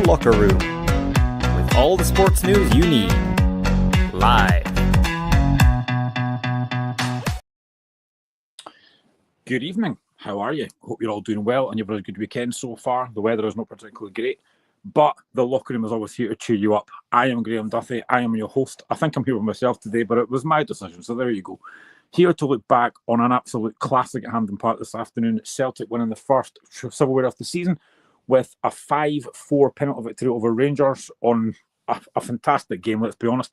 Locker Room, with all the sports news you need, live. Good evening. How are you? Hope you're all doing well and you've had a good weekend so far. The weather is not particularly great, but the Locker Room is always here to cheer you up. I am Graeme Duffy. I am your host. I think I'm here with myself today, but it was my decision, so there you go. Here to look back on an absolute classic at Hampden Park this afternoon. Celtic winning the first silverware of the season with a 5-4 penalty victory over Rangers on a fantastic game, let's be honest.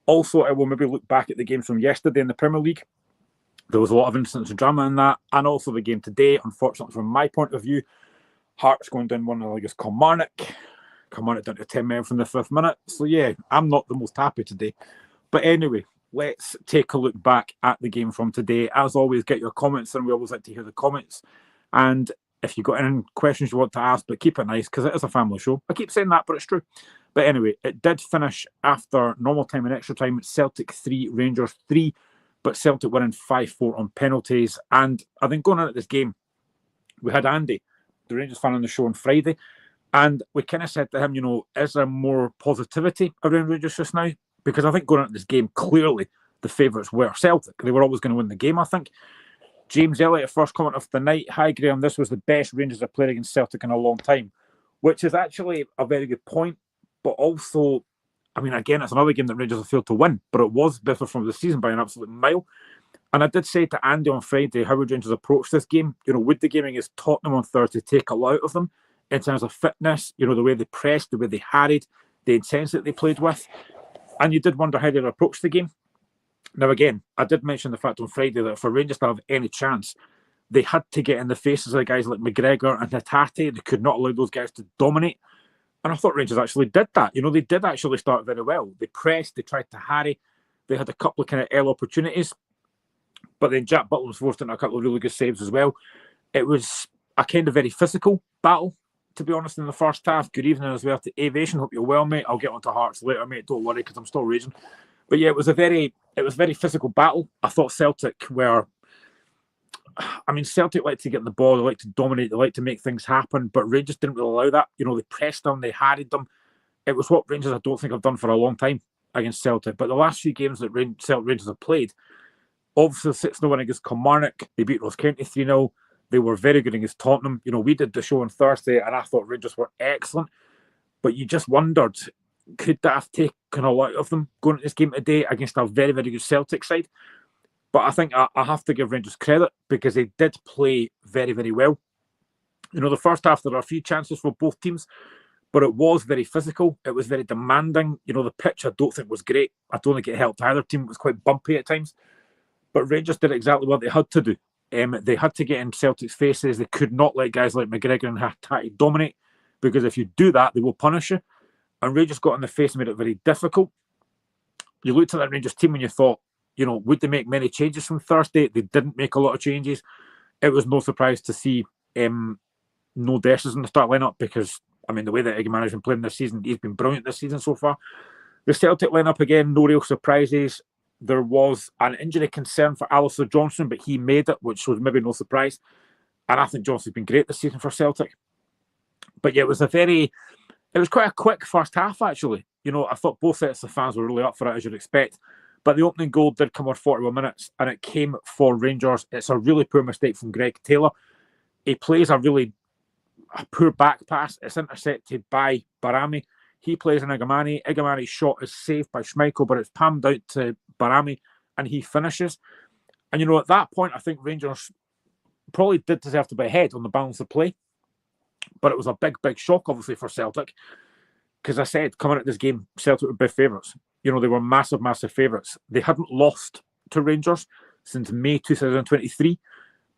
Also, I will maybe look back at the games from yesterday in the Premier League. There was a lot of incidents of drama in that, and also the game today. Unfortunately, from my point of view, Hearts going down 1-0 against Kilmarnock. Kilmarnock down to 10 men from the 5th minute. So yeah, I'm not the most happy today. But anyway, let's take a look back at the game from today. As always, get your comments, and we always like to hear the comments. And if you've got any questions you want to ask, but keep it nice, because it is a family show. I keep saying that, but it's true. But anyway, it did finish after normal time and extra time. Celtic 3, Rangers 3, but Celtic winning 5-4 on penalties. And I think going on at this game, we had Andy, the Rangers fan, on the show on Friday, and we kind of said to him, you know, is there more positivity around Rangers just now? Because I think going on at this game, clearly the favourites were Celtic. They were always going to win the game, I think. James Elliott, first comment of the night. Hi, Graeme, this was the best Rangers have played against Celtic in a long time, which is actually a very good point. But also, I mean, again, it's another game that Rangers have failed to win, but it was better from the season by an absolute mile. And I did say to Andy on Friday, how would Rangers approach this game? You know, would the game against Tottenham on Thursday take a lot out of them in terms of fitness, you know, the way they pressed, the way they harried, the intensity they played with? And you did wonder how they'd approach the game. Now, again, I did mention the fact on Friday that for Rangers to have any chance, they had to get in the faces of guys like McGregor and Hatate. They could not allow those guys to dominate. And I thought Rangers actually did that. You know, they did actually start very well. They pressed, they tried to harry. They had a couple of kind of early opportunities. But then Jack Butler was forced into a couple of really good saves as well. It was a kind of very physical battle, to be honest, in the first half. Good evening as well to Aviation. Hope you're well, mate. I'll get onto Hearts later, mate. Don't worry, because I'm still raging. But yeah, it was a very physical battle. I thought Celtic were... I mean, Celtic like to get in the ball, they like to dominate, they like to make things happen, but Rangers didn't really allow that. You know, they pressed them, they harried them. It was what Rangers, I don't think, have done for a long time against Celtic. But the last few games that Celtic Rangers have played, obviously 6-0 win against Kilmarnock, they beat Ross County 3-0. They were very good against Tottenham. You know, we did the show on Thursday, and I thought Rangers were excellent. But you just wondered, could that have taken a lot of them going into this game today against a very, very good Celtic side? But I think I have to give Rangers credit because they did play very, very well. You know, the first half, there were a few chances for both teams, but it was very physical. It was very demanding. You know, the pitch I don't think was great. I don't think it helped either team. It was quite bumpy at times. But Rangers did exactly what they had to do. They had to get in Celtic's faces. They could not let guys like McGregor and Hatate dominate, because if you do that, they will punish you. And Rangers got in the face and made it very difficult. You looked at that Rangers team and you thought, you know, would they make many changes from Thursday? They didn't make a lot of changes. It was no surprise to see no Dessers in the start lineup because, I mean, the way that Iggy has been playing this season, he's been brilliant this season so far. The Celtic lineup, again, no real surprises. There was an injury concern for Alistair Johnson, but he made it, which was maybe no surprise. And I think Johnson's been great this season for Celtic. But yeah, it was quite a quick first half, actually. You know, I thought both sets of fans were really up for it, as you'd expect. But the opening goal did come after 41 minutes, and it came for Rangers. It's a really poor mistake from Greg Taylor. He plays a poor back pass. It's intercepted by Barami. He plays in Igamani. Igamani's shot is saved by Schmeichel, but it's palmed out to Barami, and he finishes. And, you know, at that point, I think Rangers probably did deserve to be ahead on the balance of play. But it was a big, big shock, obviously, for Celtic. Because I said, coming at this game, Celtic were big favourites. You know, they were massive, massive favourites. They hadn't lost to Rangers since May 2023.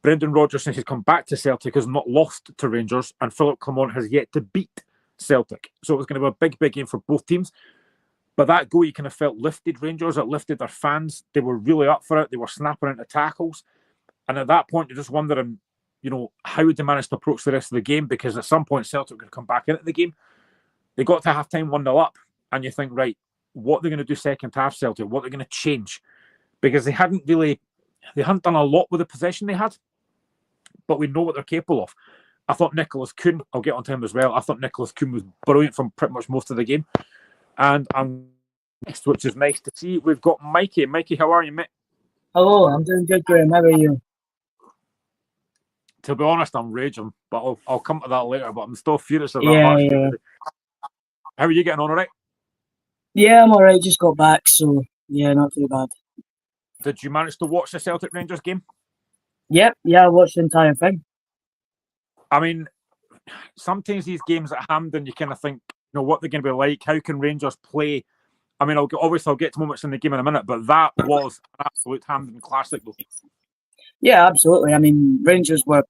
Brendan Rodgers, since he's come back to Celtic, has not lost to Rangers, and Philip Clement has yet to beat Celtic. So it was going to be a big, big game for both teams. But that goal, you kind of felt lifted Rangers. It lifted their fans. They were really up for it. They were snapping into tackles. And at that point, you're just wondering, you know, how would they manage to approach the rest of the game? Because at some point, Celtic were going to come back into the game. They got to half-time 1-0 up, and you think, right, what are they going to do second half, Celtic? What are they going to change? Because they hadn't done a lot with the possession they had, but we know what they're capable of. I thought Nicholas Kuhn, I'll get onto him as well. I thought Nicholas Kuhn was brilliant from pretty much most of the game. And I'm next, which is nice to see. We've got Mikey. Mikey, how are you, mate? Hello, I'm doing good, Graeme. How are you? To be honest, I'm raging, but I'll come to that later. But I'm still furious about Yeah, last yeah. year. How are you getting on, all right? Yeah, I'm alright. Just got back, so yeah, not too bad. Did you manage to watch the Celtic Rangers game? Yep, yeah, I watched the entire thing. I mean, sometimes these games at Hampden, you kind of think, what they're going to be like. How can Rangers play? I mean, I'll get to moments in the game in a minute, but that was an absolute Hampden Classic, though. Yeah, absolutely. I mean, Rangers were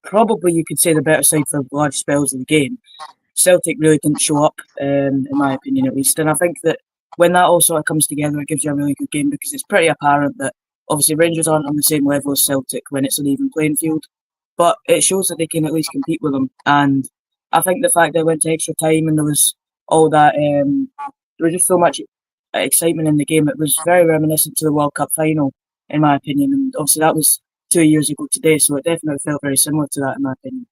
probably, you could say, the better side for large spells of the game. Celtic really didn't show up, in my opinion at least. And I think that when that all sort of comes together, it gives you a really good game because it's pretty apparent that obviously Rangers aren't on the same level as Celtic when it's an even playing field. But it shows that they can at least compete with them. And I think the fact that it went to extra time and there was all that, there was just so much excitement in the game. It was very reminiscent to the World Cup final, in my opinion. And obviously that was 2 years ago today, so it definitely felt very similar to that, in my opinion.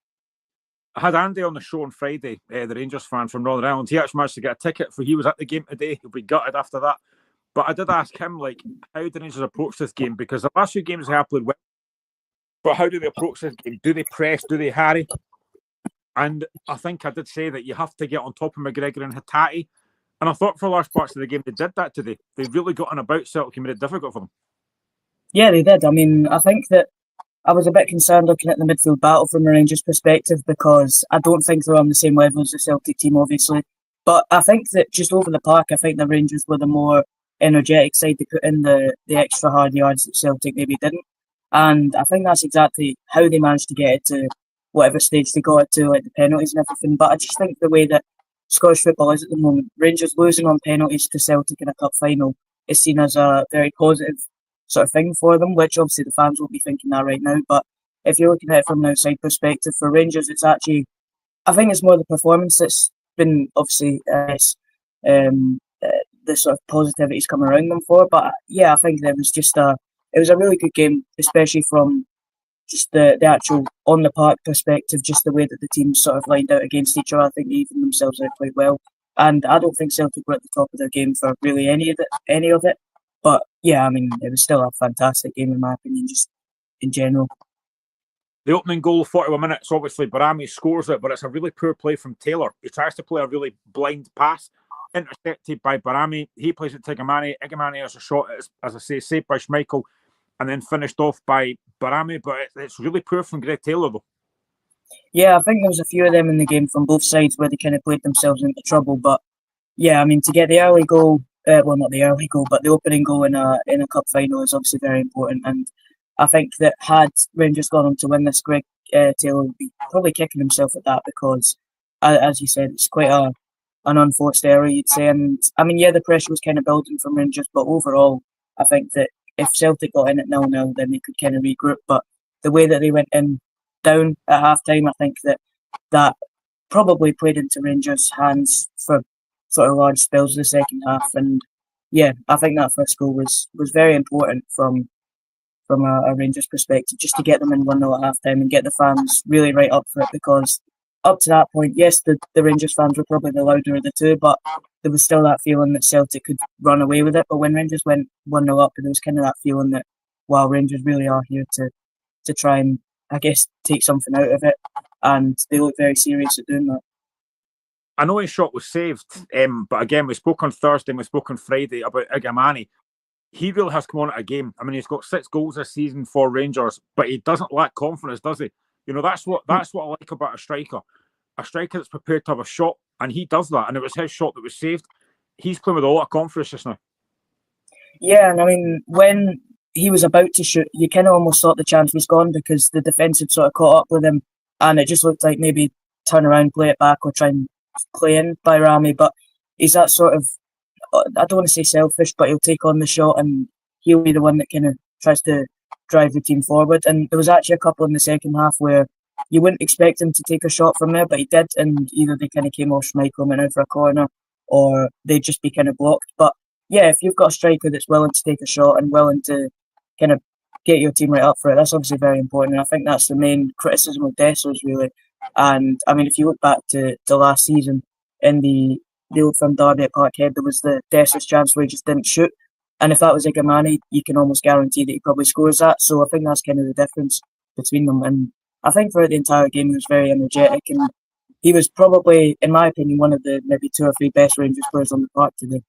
I had Andy on the show on Friday, the Rangers fan from Northern Ireland. He actually managed to get a ticket for he was at the game today. He'll be gutted after that. But I did ask him, how did Rangers approach this game? Because the last few games they have played well. But how do they approach this game? Do they press? Do they harry? And I think I did say that you have to get on top of McGregor and Hatate. And I thought for large parts of the game they did that today. They really got on about Celtic and made it difficult for them. Yeah, they did. I mean, I think that I was a bit concerned looking at the midfield battle from the Rangers' perspective because I don't think they're on the same level as the Celtic team, obviously. But I think that just over the park, I think the Rangers were the more energetic side to put in the extra hard yards that Celtic maybe didn't. And I think that's exactly how they managed to get it to whatever stage they got it to, like the penalties and everything. But I just think the way that Scottish football is at the moment, Rangers losing on penalties to Celtic in a cup final is seen as a very positive sort of thing for them, which obviously the fans won't be thinking that right now. But if you're looking at it from an outside perspective, for Rangers, it's actually, I think it's more the performance that's been obviously the sort of positivity's come around them for. But yeah, I think it was a really good game, especially from just the actual on the park perspective, just the way that the teams sort of lined out against each other. I think they evened themselves out quite well. And I don't think Celtic were at the top of their game for really any of it. But yeah, I mean, it was still a fantastic game in my opinion, just in general. The opening goal, 41 minutes, obviously Barami scores it, but it's a really poor play from Taylor. He tries to play a really blind pass, intercepted by Barami. He plays it to Igamani. Igamani has a shot, as I say, saved by Schmeichel, and then finished off by Barami. But it's really poor from Greg Taylor, though. Yeah, I think there was a few of them in the game from both sides where they kind of played themselves into trouble. But yeah, I mean, to get the early goal, well, not the early goal, but the opening goal in a cup final is obviously very important. And I think that had Rangers gone on to win this, Greg Taylor would be probably kicking himself at that because, as you said, it's quite an unforced error, you'd say. And I mean, yeah, the pressure was kind of building from Rangers, but overall, I think that if Celtic got in at 0-0, then they could kind of regroup. But the way that they went in down at half time, I think that probably played into Rangers' hands for sort of large spells of the second half. And yeah, I think that first goal was very important from a Rangers perspective, just to get them in 1-0 at half time and get the fans really right up for it, because up to that point, yes, the Rangers fans were probably the louder of the two, but there was still that feeling that Celtic could run away with it. But when Rangers went 1-0 up, there was kind of that feeling that, wow, Rangers really are here to try and, I guess, take something out of it, and they look very serious at doing that. I know his shot was saved, but again, we spoke on Thursday and we spoke on Friday about Igamani. He really has come on at a game. I mean, he's got 6 goals this season for Rangers, but he doesn't lack confidence, does he? That's what I like about a striker that's prepared to have a shot, and he does that. And it was his shot that was saved. He's playing with a lot of confidence just now. Yeah, and I mean, when he was about to shoot, you kind of almost thought the chance was gone because the defence had sort of caught up with him, and it just looked like maybe turn around, play it back, or try and play in by Rami. But he's that sort of, I don't want to say selfish, but he'll take on the shot and he'll be the one that kind of tries to drive the team forward. And there was actually a couple in the second half where you wouldn't expect him to take a shot from there, but he did, and either they kind of came off Schmeichel and went out for a corner, or they'd just be kind of blocked. But yeah, if you've got a striker that's willing to take a shot and willing to kind of get your team right up for it, that's obviously very important. And I think that's the main criticism of Dessers, really, And I mean, if you look back to last season in the Old Firm derby at Parkhead, there was the desperate chance where he just didn't shoot. And if that was Igamani, you can almost guarantee that he probably scores that. So I think that's kind of the difference between them. And I think throughout the entire game, he was very energetic. And he was probably, in my opinion, one of the maybe 2 or 3 best Rangers players on the park today.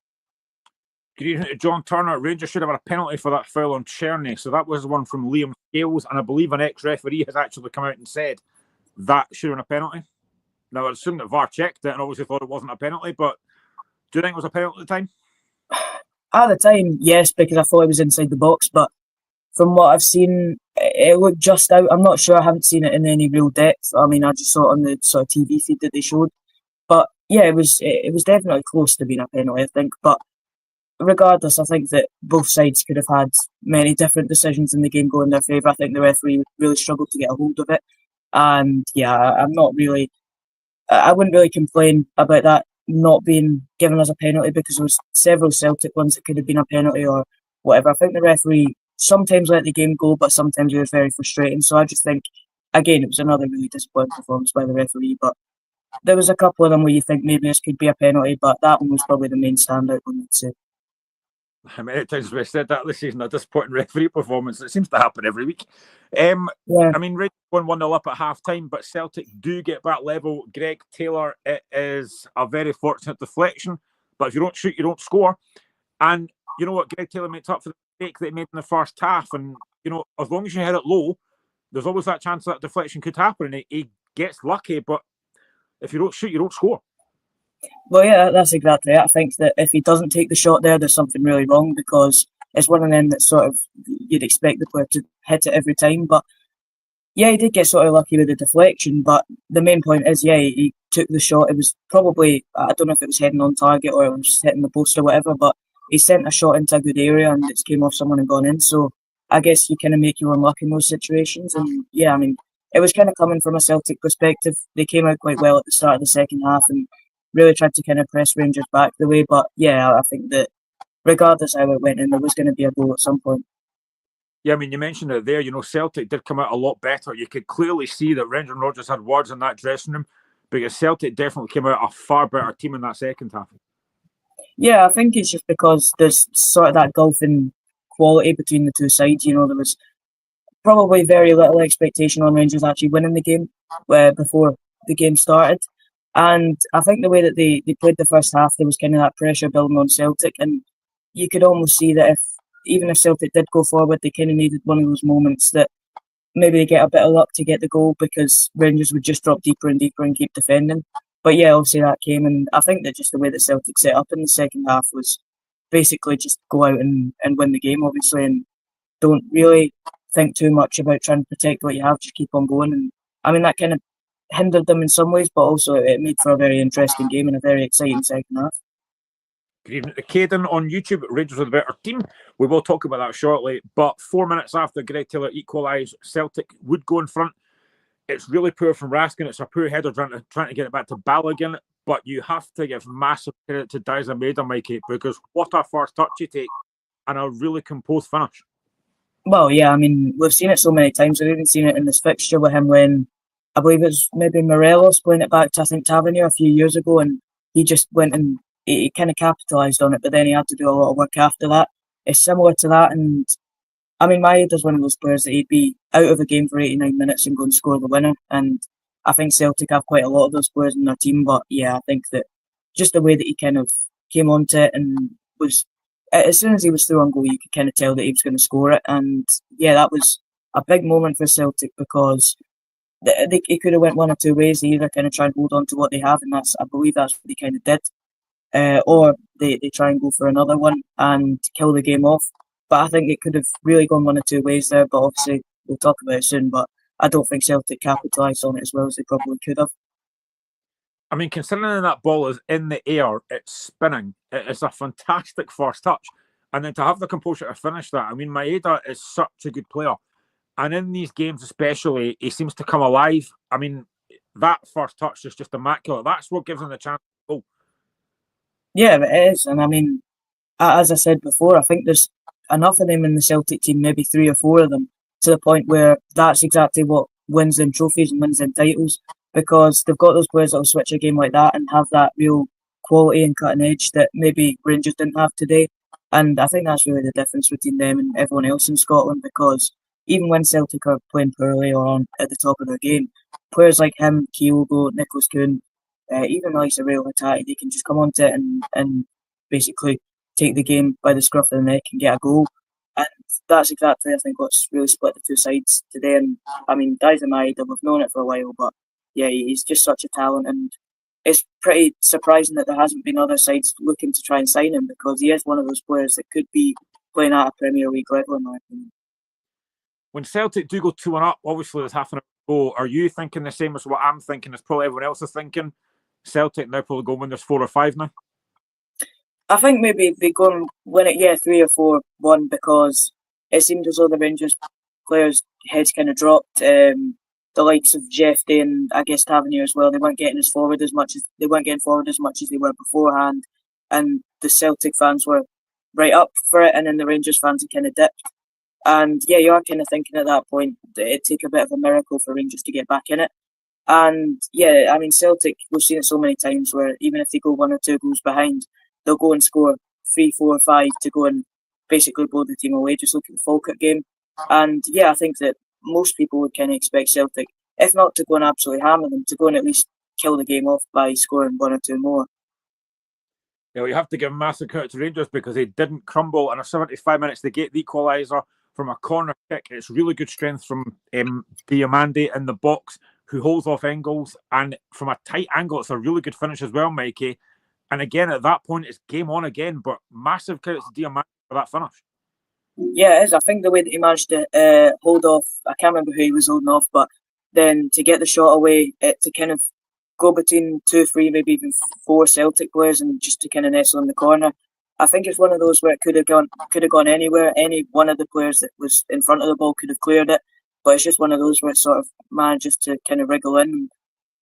Good evening to John Turner. Rangers should have had a penalty for that foul on Cherney. So that was one from Liam Scales. And I believe an ex-referee has actually come out and said that should have been a penalty. Now, I assume that VAR checked it and obviously thought it wasn't a penalty. But do you think it was a penalty at the time? At the time, yes, because I thought it was inside the box. But from what I've seen, it looked just out. I'm not sure. I haven't seen it in any real depth. I mean, I just saw it on the sort of TV feed that they showed. But yeah, it was definitely close to being a penalty, I think. But regardless, I think that both sides could have had many different decisions in the game go in their favour. I think the referee really struggled to get a hold of it. And yeah, I wouldn't really complain about that not being given as a penalty, because there was several Celtic ones that could have been a penalty or whatever. I think the referee sometimes let the game go, but sometimes it was very frustrating. So I just think, again, it was another really disappointing performance by the referee. But there was a couple of them where you think maybe this could be a penalty, but that one was probably the main standout one, I'd say. How many times we said that this season, a disappointing referee performance? It seems to happen every week. Yeah. I mean, Rangers won 1-0 up at half time, but Celtic do get back level. Greg Taylor, it is a very fortunate deflection, but if you don't shoot, you don't score. And you know what? Greg Taylor makes up for the mistake that he made in the first half. And, you know, as long as you hit it low, there's always that chance that deflection could happen. And he gets lucky, but if you don't shoot, you don't score. Well, yeah, that's exactly it. I think that if he doesn't take the shot there, there's something really wrong, because it's one of them that sort of you'd expect the player to hit it every time. But yeah, he did get sort of lucky with the deflection. But the main point is, yeah, he took the shot. It was probably, I don't know if it was heading on target or it was hitting the post or whatever, but he sent a shot into a good area and it came off someone and gone in. So I guess you kind of make your own luck in those situations. And yeah, I mean, it was kind of coming from a Celtic perspective. They came out quite well at the start of the second half and really tried to kind of press Rangers back the way. But yeah, I think that regardless how it went in, there was going to be a goal at some point. Yeah, I mean, you mentioned it there. You know, Celtic did come out a lot better. You could clearly see that Rangers and Rodgers had words in that dressing room, because Celtic definitely came out a far better team in that second half. Yeah, I think it's just because there's sort of that gulf in quality between the two sides. You know, there was probably very little expectation on Rangers actually winning the game before the game started. And I think the way that they played the first half, there was kind of that pressure building on Celtic. And you could almost see that even if Celtic did go forward, they kind of needed one of those moments that maybe they get a bit of luck to get the goal, because Rangers would just drop deeper and deeper and keep defending. But yeah, obviously that came. And I think that just the way that Celtic set up in the second half was basically just go out and win the game, obviously, and don't really think too much about trying to protect what you have, just keep on going. And I mean, that kind of hindered them in some ways, but also it made for a very interesting game and a very exciting second half. Good evening to Caden on YouTube. Rangers are the better team. We will talk about that shortly. But 4 minutes after Greg Taylor equalised, Celtic would go in front. It's really poor from Raskin. It's a poor header trying to get it back to Balogun. But you have to give massive credit to Dyson Maeda, Mikey, because what a first touch he takes and a really composed finish. Well, yeah, I mean, we've seen it so many times. We've even seen it in this fixture with him when, I believe it was maybe Morelos playing it back to, I think, Tavernier a few years ago, and he just went and he kind of capitalised on it, but then he had to do a lot of work after that. It's similar to that, and I mean, Maeda's one of those players that he'd be out of a game for 89 minutes and go and score the winner, and I think Celtic have quite a lot of those players in their team. But yeah, I think that just the way that he kind of came onto it and was, as soon as he was through on goal, you could kind of tell that he was going to score it. And yeah, that was a big moment for Celtic, because it could have went one or two ways. They either kind of try and hold on to what they have, and I believe that's what they kind of did, or they try and go for another one and kill the game off. But I think it could have really gone one or two ways there. But obviously, we'll talk about it soon. But I don't think Celtic capitalised on it as well as they probably could have. I mean, considering that ball is in the air, it's spinning. It's a fantastic first touch. And then to have the composure to finish that, I mean, Maeda is such a good player. And in these games especially, he seems to come alive. I mean, that first touch is just immaculate. That's what gives him the chance to go. Yeah, it is. And I mean, as I said before, I think there's enough of them in the Celtic team, maybe 3 or 4 of them, to the point where that's exactly what wins them trophies and wins them titles. because they've got those players that will switch a game like that and have that real quality and cutting edge that maybe Rangers didn't have today. And I think that's really the difference between them and everyone else in Scotland, because even when Celtic are playing poorly or on at the top of their game, players like him, Kyogo, Nicholas Kuhn, even the likes of Real Hattati, they can just come onto it and basically take the game by the scruff of the neck and get a goal. And that's exactly, I think, what's really split the two sides today. And I mean, Dai's my idol. We've known it for a while, but yeah, he's just such a talent. And it's pretty surprising that there hasn't been other sides looking to try and sign him, because he is one of those players that could be playing at a Premier League level, in my opinion. When Celtic do go 2-1 up, obviously there's half an hour to go. Are you thinking the same as what I'm thinking, as probably everyone else is thinking? Celtic now probably go win this 4 or 5 now? I think maybe they go and win it, 3 or 4-1, because it seemed as though the Rangers players' heads kind of dropped. The likes of Jeff Day and I guess Tavernier as well, they weren't getting forward as much as they were beforehand, and the Celtic fans were right up for it, and then the Rangers fans had kind of dipped. And yeah, you are kind of thinking at that point that it'd take a bit of a miracle for Rangers to get back in it. And yeah, I mean, Celtic, we've seen it so many times where even if they go 1 or 2 goals behind, they'll go and score 3, 4, 5 to go and basically blow the team away. Just look at the Falkirk game. And yeah, I think that most people would kind of expect Celtic, if not to go and absolutely hammer them, to go and at least kill the game off by scoring 1 or 2 more. Yeah, well, you have to give massive credit to Rangers because they didn't crumble. In a 75 minutes, they get the equaliser from a corner kick. It's really good strength from Diamande in the box, who holds off Engels. And from a tight angle, it's a really good finish as well, Mikey. And again, at that point, it's game on again. But massive credit to Diamande for that finish. Yeah, it is. I think the way that he managed to hold off, I can't remember who he was holding off, but then to get the shot away, to kind of go between 2, 3, maybe even 4 Celtic players and just to kind of nestle in the corner. I think it's one of those where it could have gone anywhere. Any one of the players that was in front of the ball could have cleared it, but it's just one of those where it sort of manages to kind of wriggle in.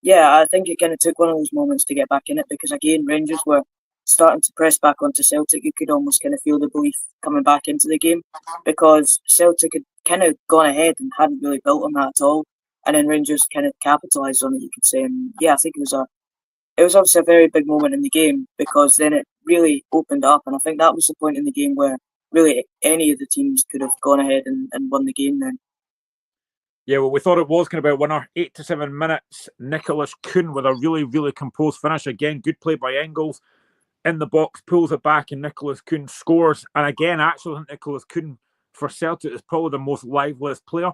Yeah, I think it kind of took one of those moments to get back in it, because again, Rangers were starting to press back onto Celtic. You could almost kind of feel the belief coming back into the game, because Celtic had kind of gone ahead and hadn't really built on that at all, and then Rangers kind of capitalised on it, you could say. And yeah, I think it was obviously a very big moment in the game, because then it really opened up, and I think that was the point in the game where really any of the teams could have gone ahead and won the game then. Yeah, well, we thought it was going to be a winner. 8 to 7 minutes. Nicholas Kuhn with a really, really composed finish. Again, good play by Engels in the box, pulls it back, and Nicholas Kuhn scores. And again, actually, I think Nicholas Kuhn for Celtic is probably the most liveliest player,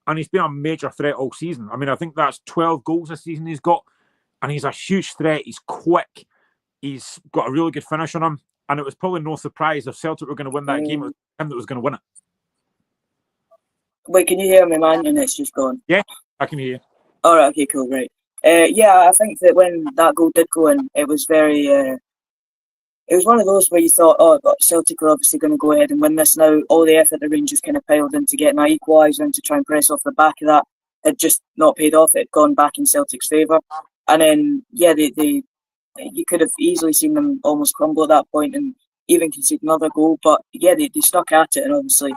and he's been a major threat all season. I mean, I think that's 12 goals this season he's got, and he's a huge threat. He's quick. He's got a really good finish on him, and it was probably no surprise if Celtic were going to win that game. It was him that was going to win it. Wait, can you hear me, man? And it's just gone. Yeah, I can hear you. All right, okay, cool, great. Yeah, I think that when that goal did go in, it was very. It was one of those where you thought, oh, Celtic are obviously going to go ahead and win this now. All the effort the Rangers kind of piled into getting that equaliser and to try and press off the back of that had just not paid off. It had gone back in Celtic's favour. And then, yeah, you could have easily seen them almost crumble at that point and even concede another goal. But yeah, they stuck at it, and obviously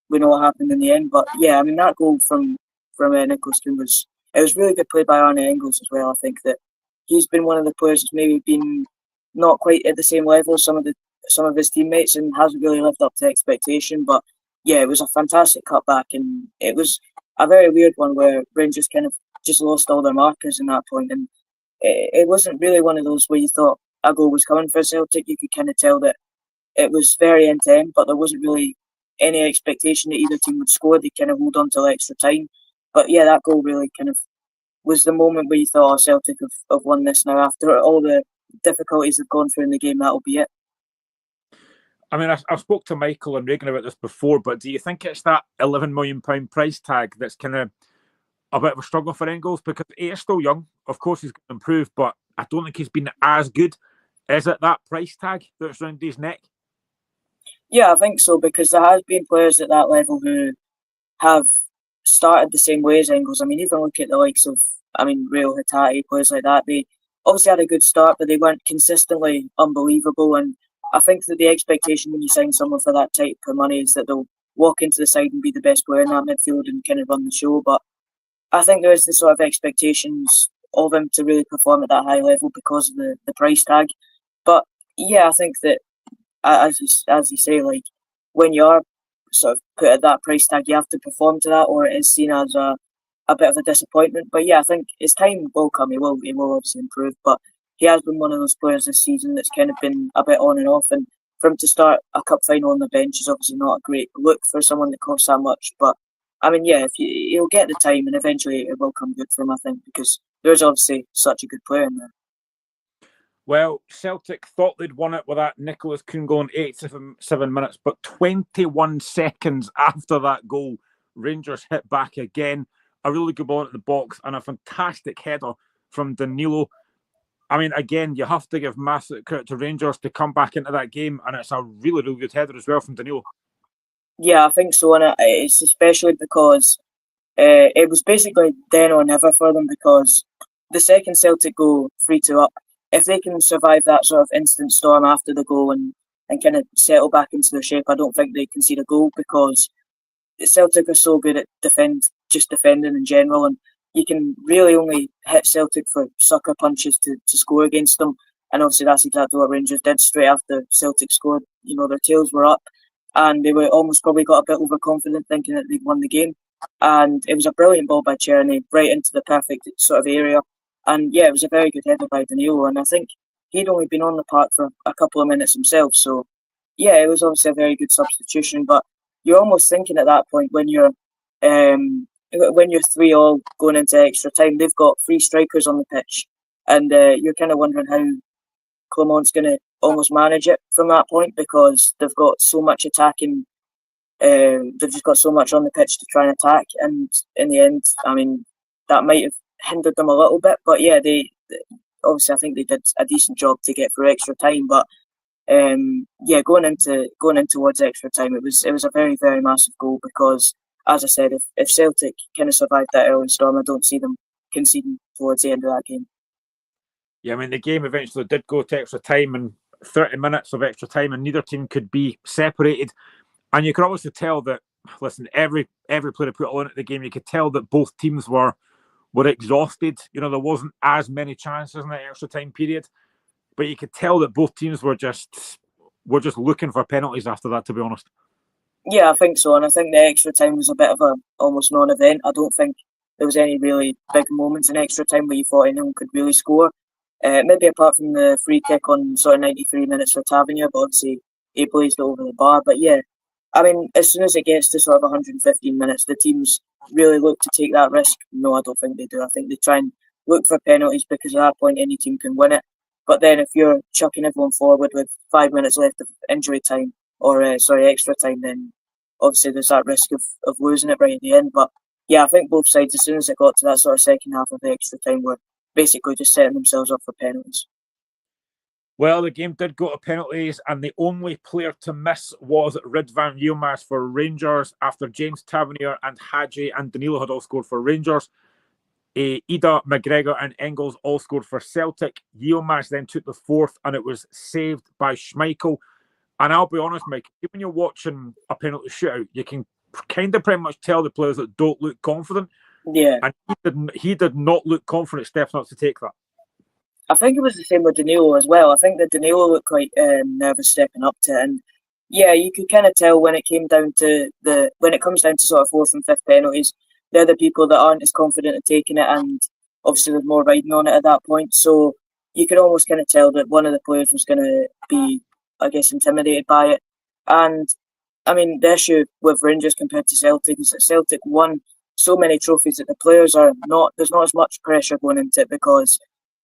we know what happened in the end. But yeah, I mean, that goal from Nicholas Kuhn was really good play by Arne Engels as well. I think that he's been one of the players that's maybe been not quite at the same level as some of his teammates and hasn't really lived up to expectation. But yeah, it was a fantastic cutback, and it was a very weird one where Rangers kind of just lost all their markers in that point, and it wasn't really one of those where you thought a goal was coming for Celtic. You could kind of tell that it was very end-to-end, but there wasn't really any expectation that either team would score. They kind of hold on till extra time. But yeah, that goal really kind of was the moment where you thought, oh, Celtic have won this now. After all the difficulties they've gone through in the game, that'll be it. I mean, I spoke to Michael and Reagan about this before, but do you think it's that £11 million price tag that's kind of a bit of a struggle for Engels? Because he is still young. Of course, he's going to improve, but I don't think he's been as good. Is it that price tag that's around his neck? Yeah, I think so, because there has been players at that level who have started the same way as Engels. I mean, even look at the likes of, Real Hattati, players like that. They obviously had a good start, but they weren't consistently unbelievable. And I think that the expectation when you sign someone for that type of money is that they'll walk into the side and be the best player in that midfield and kind of run the show. But I think there is the sort of expectations of him to really perform at that high level because of the price tag. But yeah, I think that as you say, like when you are sort of put at that price tag, you have to perform to that, or it is seen as a bit of a disappointment. But yeah, I think his time will come. He will obviously improve, but he has been one of those players this season that's kind of been a bit on and off. And for him to start a cup final on the bench is obviously not a great look for someone that costs that much. But I mean, yeah, he'll get the time, and eventually it will come good for him, I think, because there's obviously such a good player in there. Well, Celtic thought they'd won it with that Nicholas Kuhn goal in 87 minutes, but 21 seconds after that goal, Rangers hit back again. A really good ball into the box and a fantastic header from Danilo. I mean, again, you have to give massive credit to Rangers to come back into that game, and it's a really, really good header as well from Danilo. Yeah, I think so, and it's especially because it was basically then or never for them, because the second Celtic go 3-2 up, if they can survive that sort of instant storm after the goal and kind of settle back into their shape, I don't think they concede a goal, because Celtic are so good at defending in general, and you can really only hit Celtic for sucker punches to score against them. And obviously that's exactly what Rangers did straight after Celtic scored. You know, their tails were up, and they were almost probably got a bit overconfident thinking that they'd won the game. And it was a brilliant ball by Czerny, right into the perfect sort of area. And yeah, it was a very good header by Danilo, and I think he'd only been on the park for a couple of minutes himself. So yeah, it was obviously a very good substitution. But you're almost thinking at that point, when you're 3-3 going into extra time, they've got three strikers on the pitch, and you're kind of wondering how Clement's going to almost manage it from that point, because they've got so much attacking. They've just got so much on the pitch to try and attack, and in the end, I mean, that might have hindered them a little bit. But yeah, they obviously, I think they did a decent job to get through extra time. But yeah, going in towards extra time, it was a very, very massive goal, because, as I said, if Celtic kind of survived that early storm, I don't see them conceding towards the end of that game. Yeah, I mean, the game eventually did go to extra time, and 30 minutes of extra time, and neither team could be separated. And you could obviously tell that, listen, every player put all into the game, you could tell that both teams were exhausted. You know, there wasn't as many chances in that extra time period, but you could tell that both teams were just looking for penalties after that, to be honest. Yeah, I think so, and I think the extra time was a bit of a almost non-event. I don't think there was any really big moments in extra time where you thought anyone could really score. Maybe apart from the free kick on sort of 93 minutes for Tavernier, but obviously he blazed it over the bar. But yeah, I mean, as soon as it gets to sort of 115 minutes, the teams really look to take that risk. No, I don't think they do. I think they try and look for penalties, because at that point any team can win it. But then if you're chucking everyone forward with 5 minutes left of injury time, or extra time, then obviously there's that risk of losing it right at the end. But yeah, I think both sides, as soon as it got to that sort of second half of the extra time, were basically just setting themselves up for penalties. Well, the game did go to penalties, and the only player to miss was Ridvan Yilmaz for Rangers, after James Tavernier and Hadji and Danilo had all scored for Rangers. Ida, McGregor and Engels all scored for Celtic. Yilmaz then took the fourth, and it was saved by Schmeichel. And I'll be honest, Mike, when you're watching a penalty shootout, you can kind of pretty much tell the players that don't look confident. Yeah. And he did not look confident stepping up to take that. I think it was the same with Danilo as well. I think that Danilo looked quite nervous stepping up to it. And yeah, you could kind of tell when it comes down to sort of fourth and fifth penalties, they're the people that aren't as confident at taking it, and obviously there's more riding on it at that point. So you could almost kind of tell that one of the players was going to be, I guess, intimidated by it. And I mean, the issue with Rangers compared to Celtic is that Celtic won so many trophies that the players there's not as much pressure going into it, because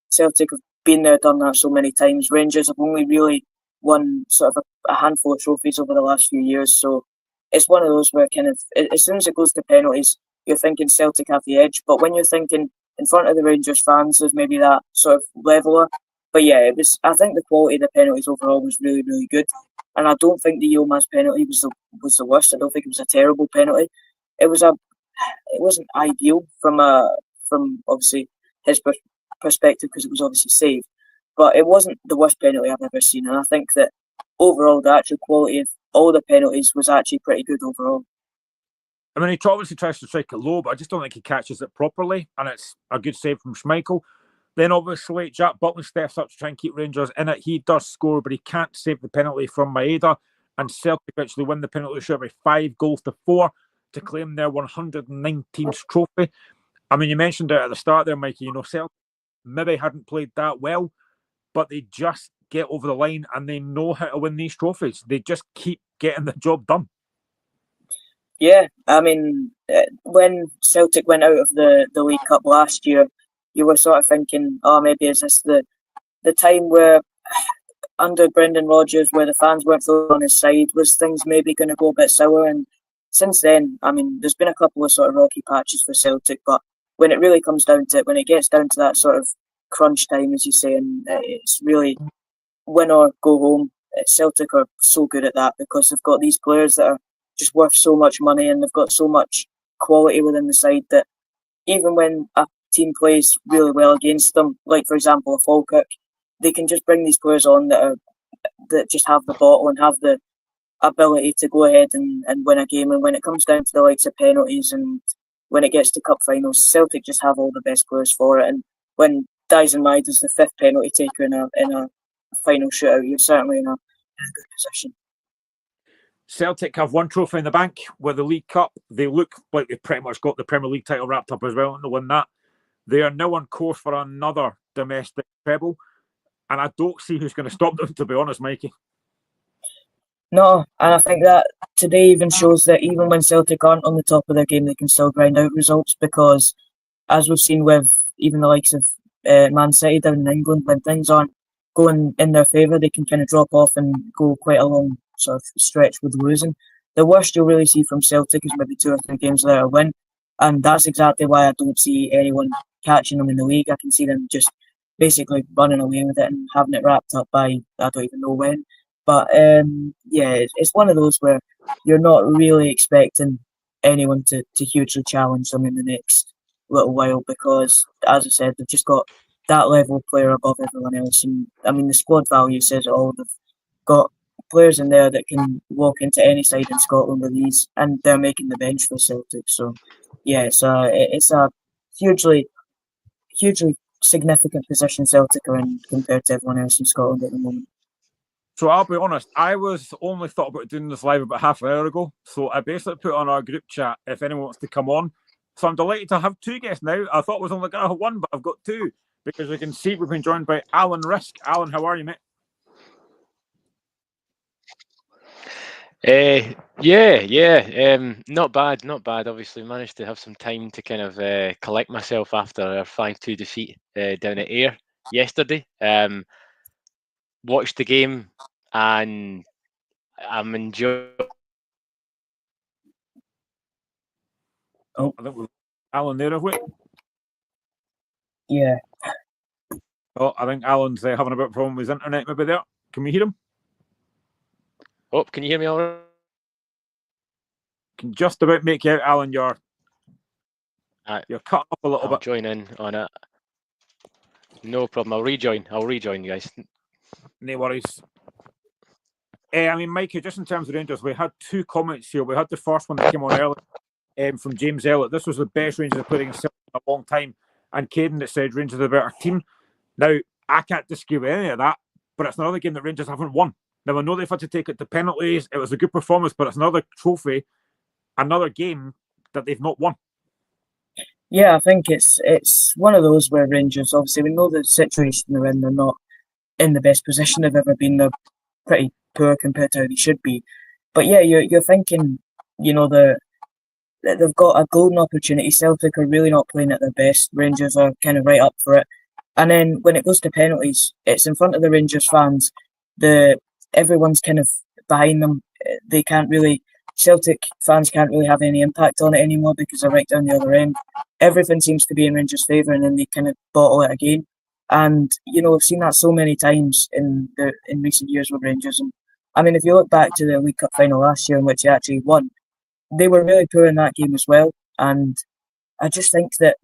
Celtic have been there, done that so many times. Rangers have only really won sort of a handful of trophies over the last few years. So it's one of those where kind of, as soon as it goes to penalties, you're thinking Celtic have the edge. But when you're thinking in front of the Rangers fans, there's maybe that sort of leveller. But yeah, I think the quality of the penalties overall was really, really good. And I don't think the Yilmaz penalty was the worst. I don't think it was a terrible penalty. It wasn't ideal from obviously his perspective, because it was obviously saved. But it wasn't the worst penalty I've ever seen. And I think that overall, the actual quality of all the penalties was actually pretty good overall. I mean, he obviously tries to strike it low, but I just don't think he catches it properly, and it's a good save from Schmeichel. Then obviously Jack Butland steps up to try and keep Rangers in it. He does score, but he can't save the penalty from Maeda, and Celtic actually win the penalty shootout by 5-4 to claim their 119th trophy. I mean, you mentioned it at the start there, Mikey. Celtic maybe hadn't played that well, but they just get over the line and they know how to win these trophies. They just keep getting the job done. Yeah, I mean, when Celtic went out of the League Cup last year, you were sort of thinking, oh, maybe is this the time where under Brendan Rodgers, where the fans weren't fully on his side, was things maybe going to go a bit sour? And since then, I mean, there's been a couple of sort of rocky patches for Celtic, but when it really comes down to it, when it gets down to that sort of crunch time, as you say, and it's really win or go home, Celtic are so good at that because they've got these players that are just worth so much money and they've got so much quality within the side that even when a team plays really well against them, like for example a Falkirk, they can just bring these players on that just have the bottle and have the ability to go ahead and win a game. And when it comes down to the likes of penalties and when it gets to cup finals, Celtic just have all the best players for it. And when Dyson Maeda is the fifth penalty taker in a final shootout, you're certainly in a good position. Celtic have one trophy in the bank with the League Cup. They look like they've pretty much got the Premier League title wrapped up as well and to win that. They are now on course for another domestic treble. And I don't see who's going to stop them, to be honest, Mikey. No, and I think that today even shows that even when Celtic aren't on the top of their game, they can still grind out results because, as we've seen with even the likes of Man City down in England, when things aren't going in their favour, they can kind of drop off and go quite a long sort of stretch with losing. The worst you'll really see from Celtic is maybe 2 or 3 games without a win, and that's exactly why I don't see anyone catching them in the league. I can see them just basically running away with it and having it wrapped up by I don't even know when. But it's one of those where you're not really expecting anyone to hugely challenge them in the next little while because, as I said, they've just got that level of player above everyone else. And I mean, the squad value says it all. They've got players in there that can walk into any side in Scotland with ease, and they're making the bench for Celtic. So, yeah, it's a hugely significant position Celtic are in compared to everyone else in Scotland at the moment. So I'll be honest, I was only thought about doing this live about half an hour ago. So I basically put on our group chat if anyone wants to come on. So I'm delighted to have 2 guests now. I thought I was only going to have 1, but I've got 2 because we can see we've been joined by Alan Risk. Alan, how are you, mate? Not bad. Obviously, managed to have some time to kind of collect myself after our 5-2 defeat down at Ayr yesterday. Watched the game and I'm enjoying. Oh, I think we've Alan there, have we? Yeah. Oh, I think Alan's having a bit of a problem with his internet maybe there. Can we hear him? Oh, can you hear me all right? Can just about make you out, Alan. You're cut up a little bit. Join in on it. No problem. I'll rejoin, guys. No worries. I mean, Mikey, just in terms of Rangers, we had 2 comments here. We had the first one that came on earlier from James Elliott. This was the best Rangers have played against Celtic in a long time. And Caden that said Rangers are the better team. Now, I can't disagree with any of that, but it's another game that Rangers haven't won. Now, I know they've had to take it to penalties. It was a good performance, but it's another trophy, another game that they've not won. Yeah, I think it's one of those where Rangers, obviously, we know the situation they're in. They're not in the best position they've ever been. They're pretty poor compared to how they should be. But yeah, you're thinking, they've got a golden opportunity. Celtic are really not playing at their best. Rangers are kind of right up for it. And then when it goes to penalties, it's in front of the Rangers fans. Everyone's kind of behind them. They can't really. Celtic fans can't really have any impact on it anymore because they're right down the other end. Everything seems to be in Rangers' favour, and then they kind of bottle it again. And we've seen that so many times in recent years with Rangers. And I mean, if you look back to the League Cup final last year in which they actually won, they were really poor in that game as well. And I just think that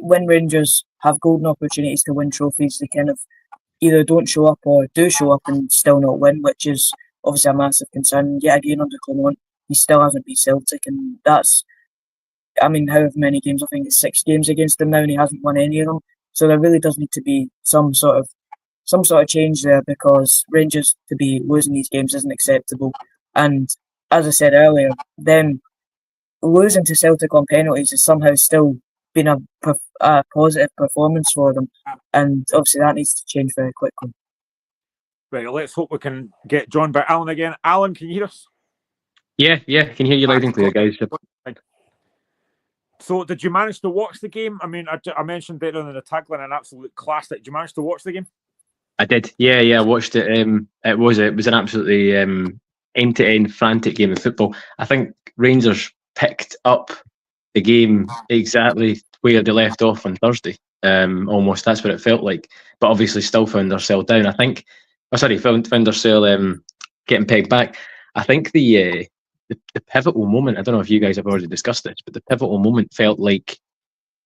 when Rangers have golden opportunities to win trophies, they kind of either don't show up or do show up and still not win, which is obviously a massive concern. Yet again, under Clement, he still hasn't beat Celtic, and that's I mean, however many games, I think it's 6 games against him now, and he hasn't won any of them. So there really does need to be some sort of change there, because Rangers to be losing these games isn't acceptable. And as I said earlier, them losing to Celtic on penalties has somehow still been a positive performance for them, and obviously that needs to change very quickly. Right, let's hope we can get joined by Alan again. Alan, can you hear us? Yeah, can hear you loud and clear, guys. So, did you manage to watch the game? I mean, I mentioned there in the tagline, an absolute classic. Did you manage to watch the game? I did. Yeah, I watched it. It was an absolutely end-to-end frantic game of football. I think Rangers picked up the game exactly where they left off on Thursday. Almost, that's what it felt like. But obviously, still found themselves down. I think. Found themselves getting pegged back. I think the pivotal moment, I don't know if you guys have already discussed this, but the pivotal moment felt like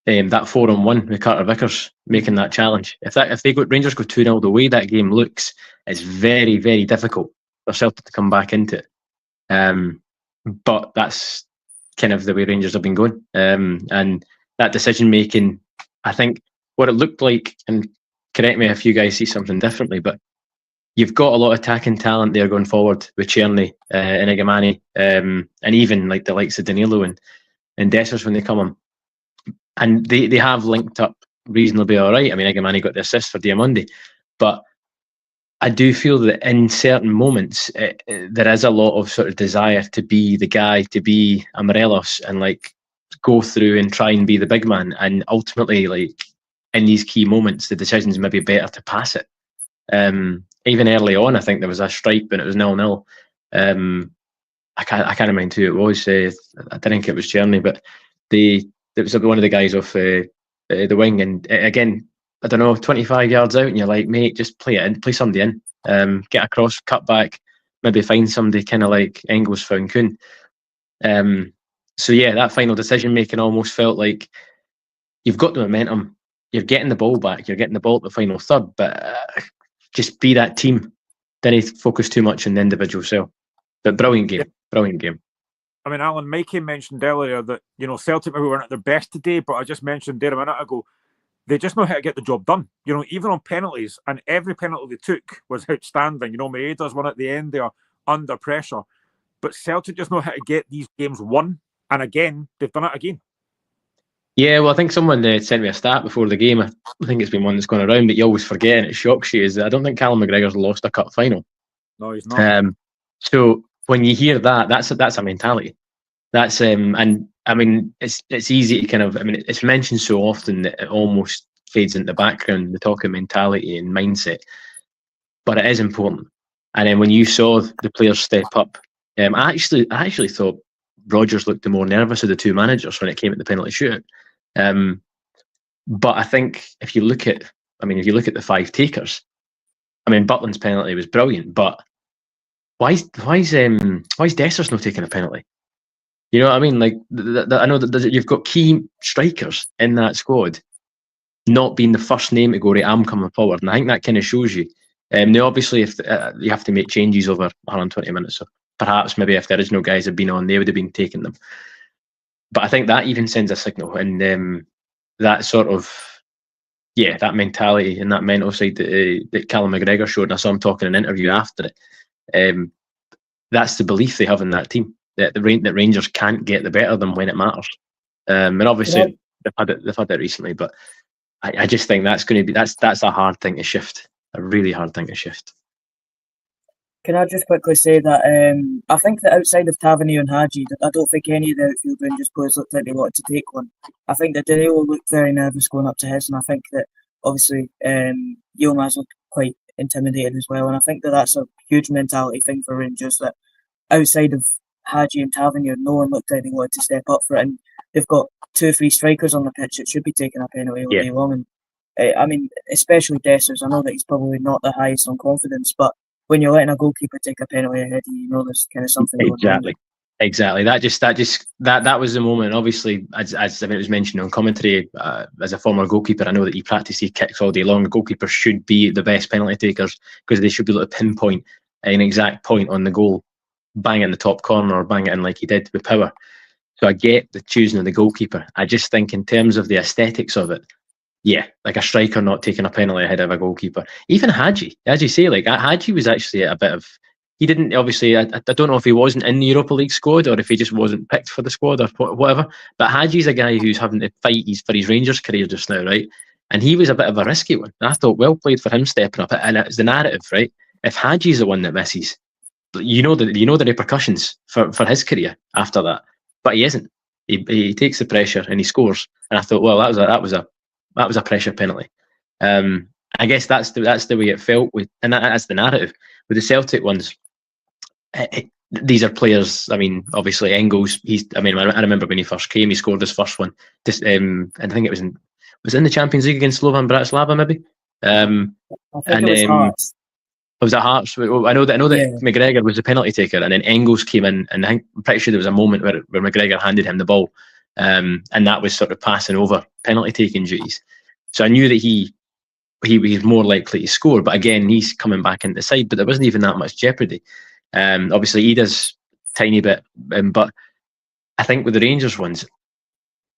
that 4-on-1 with Carter Vickers making that challenge. If Rangers go 2-0 the way that game looks, it's very, very difficult for Celtic to come back into it. But that's kind of the way Rangers have been going. And that decision making, I think what it looked like, and correct me if you guys see something differently, but you've got a lot of attacking talent there going forward with Černý and Igamani, and even like the likes of Danilo and Dessers when they come on. And they have linked up reasonably all right. I mean, Igamani got the assist for Diamondi. But I do feel that in certain moments, there is a lot of sort of desire to be the guy, to be a Morelos, and like go through and try and be the big man. And ultimately, like in these key moments, the decision's maybe better to pass it. Even early on, I think there was a strike when it was 0-0. I can't remember who it was. I don't think it was Černý, but it was one of the guys off the wing. And again, I don't know, 25 yards out, and you're like, mate, just play it in, play somebody in, get across, cut back, maybe find somebody kind of like Engels found Kuhn. So yeah, that final decision making almost felt like you've got the momentum, you're getting the ball back, you're getting the ball at the final third, but just be that team. Then focus too much on the individual self. But brilliant game. I mean, Alan, Mikey mentioned earlier that, Celtic maybe weren't at their best today, but I just mentioned there a minute ago, they just know how to get the job done. Even on penalties, and every penalty they took was outstanding. Maeda's one at the end there, under pressure. But Celtic just know how to get these games won, and again, they've done it again. Yeah, well, I think someone sent me a stat before the game. I think it's been one that's gone around, but you always forget, and it shocks you, is that I don't think Callum McGregor's lost a cup final. No, he's not. So when you hear that, that's a mentality. That's and I mean, it's easy to kind of, I mean, it's mentioned so often that it almost fades into the background, the talk of mentality and mindset, but it is important. And then when you saw the players step up, I actually thought Rodgers looked the more nervous of the two managers when it came at the penalty shootout. But I think if you look at the 5 takers, I mean, Butland's penalty was brilliant, but why is Dessers not taking a penalty? You know what I mean? Like, I know that you've got key strikers in that squad not being the first name to go, right, I'm coming forward, and I think that kind of shows you. Now, obviously, if you have to make changes over 120 minutes, so perhaps maybe if the original guys had been on, they would have been taking them. But I think that even sends a signal, and that sort of, that mentality and that mental side that Callum McGregor showed, and I saw him talking in an interview after it, that's the belief they have in that team, that Rangers can't get the better of them when it matters. And obviously they've had it recently, but I just think that's a hard thing to shift, a really hard thing to shift. Can I just quickly say that I think that outside of Tavernier and Hadji, I don't think any of the outfield Rangers players looked like they wanted to take one. I think that Danilo looked very nervous going up to his, and I think that obviously Yilmaz looked quite intimidated as well. And I think that that's a huge mentality thing for Rangers, that outside of Hadji and Tavernier, no one looked like they wanted to step up for it. And they've got 2 or 3 strikers on the pitch that should be taking a penalty all day long. And I mean, especially Dessers, I know that he's probably not the highest on confidence, but when you're letting a goalkeeper take a penalty ahead of you, there's kind of something going on. Exactly. That was the moment. Obviously, as I mean, it was mentioned on commentary, as a former goalkeeper, I know that you practice these kicks all day long. Goalkeepers should be the best penalty takers because they should be able to pinpoint an exact point on the goal, bang it in the top corner or bang it in like he did with power. So I get the choosing of the goalkeeper. I just think in terms of the aesthetics of it, yeah, like a striker not taking a penalty ahead of a goalkeeper. Even Hadji, as you say, like Hadji was actually a bit of. He didn't obviously. I don't know if he wasn't in the Europa League squad or if he just wasn't picked for the squad or whatever. But Hadji's a guy who's having to fight for his Rangers career just now, right? And he was a bit of a risky one. And I thought, well played for him stepping up. And it's the narrative, right? If Hadji's the one that misses, you know the repercussions for his career after that. But he isn't. He takes the pressure and he scores. And I thought, well, that was a pressure penalty. I guess that's the way it felt with, and that's the narrative with the Celtic ones. These are players. I mean, obviously Engels. I remember when he first came, he scored his first one. And I think it was in the Champions League against Slovan Bratislava, maybe. I think it was Hearts. Was it Hearts? I know that McGregor was the penalty taker, and then Engels came in, and I'm pretty sure there was a moment where McGregor handed him the ball, and that was sort of passing over penalty taking duties. So I knew that he was more likely to score, but again, he's coming back into the side. But there wasn't even that much jeopardy. Obviously, Ida's tiny bit, but I think with the Rangers ones,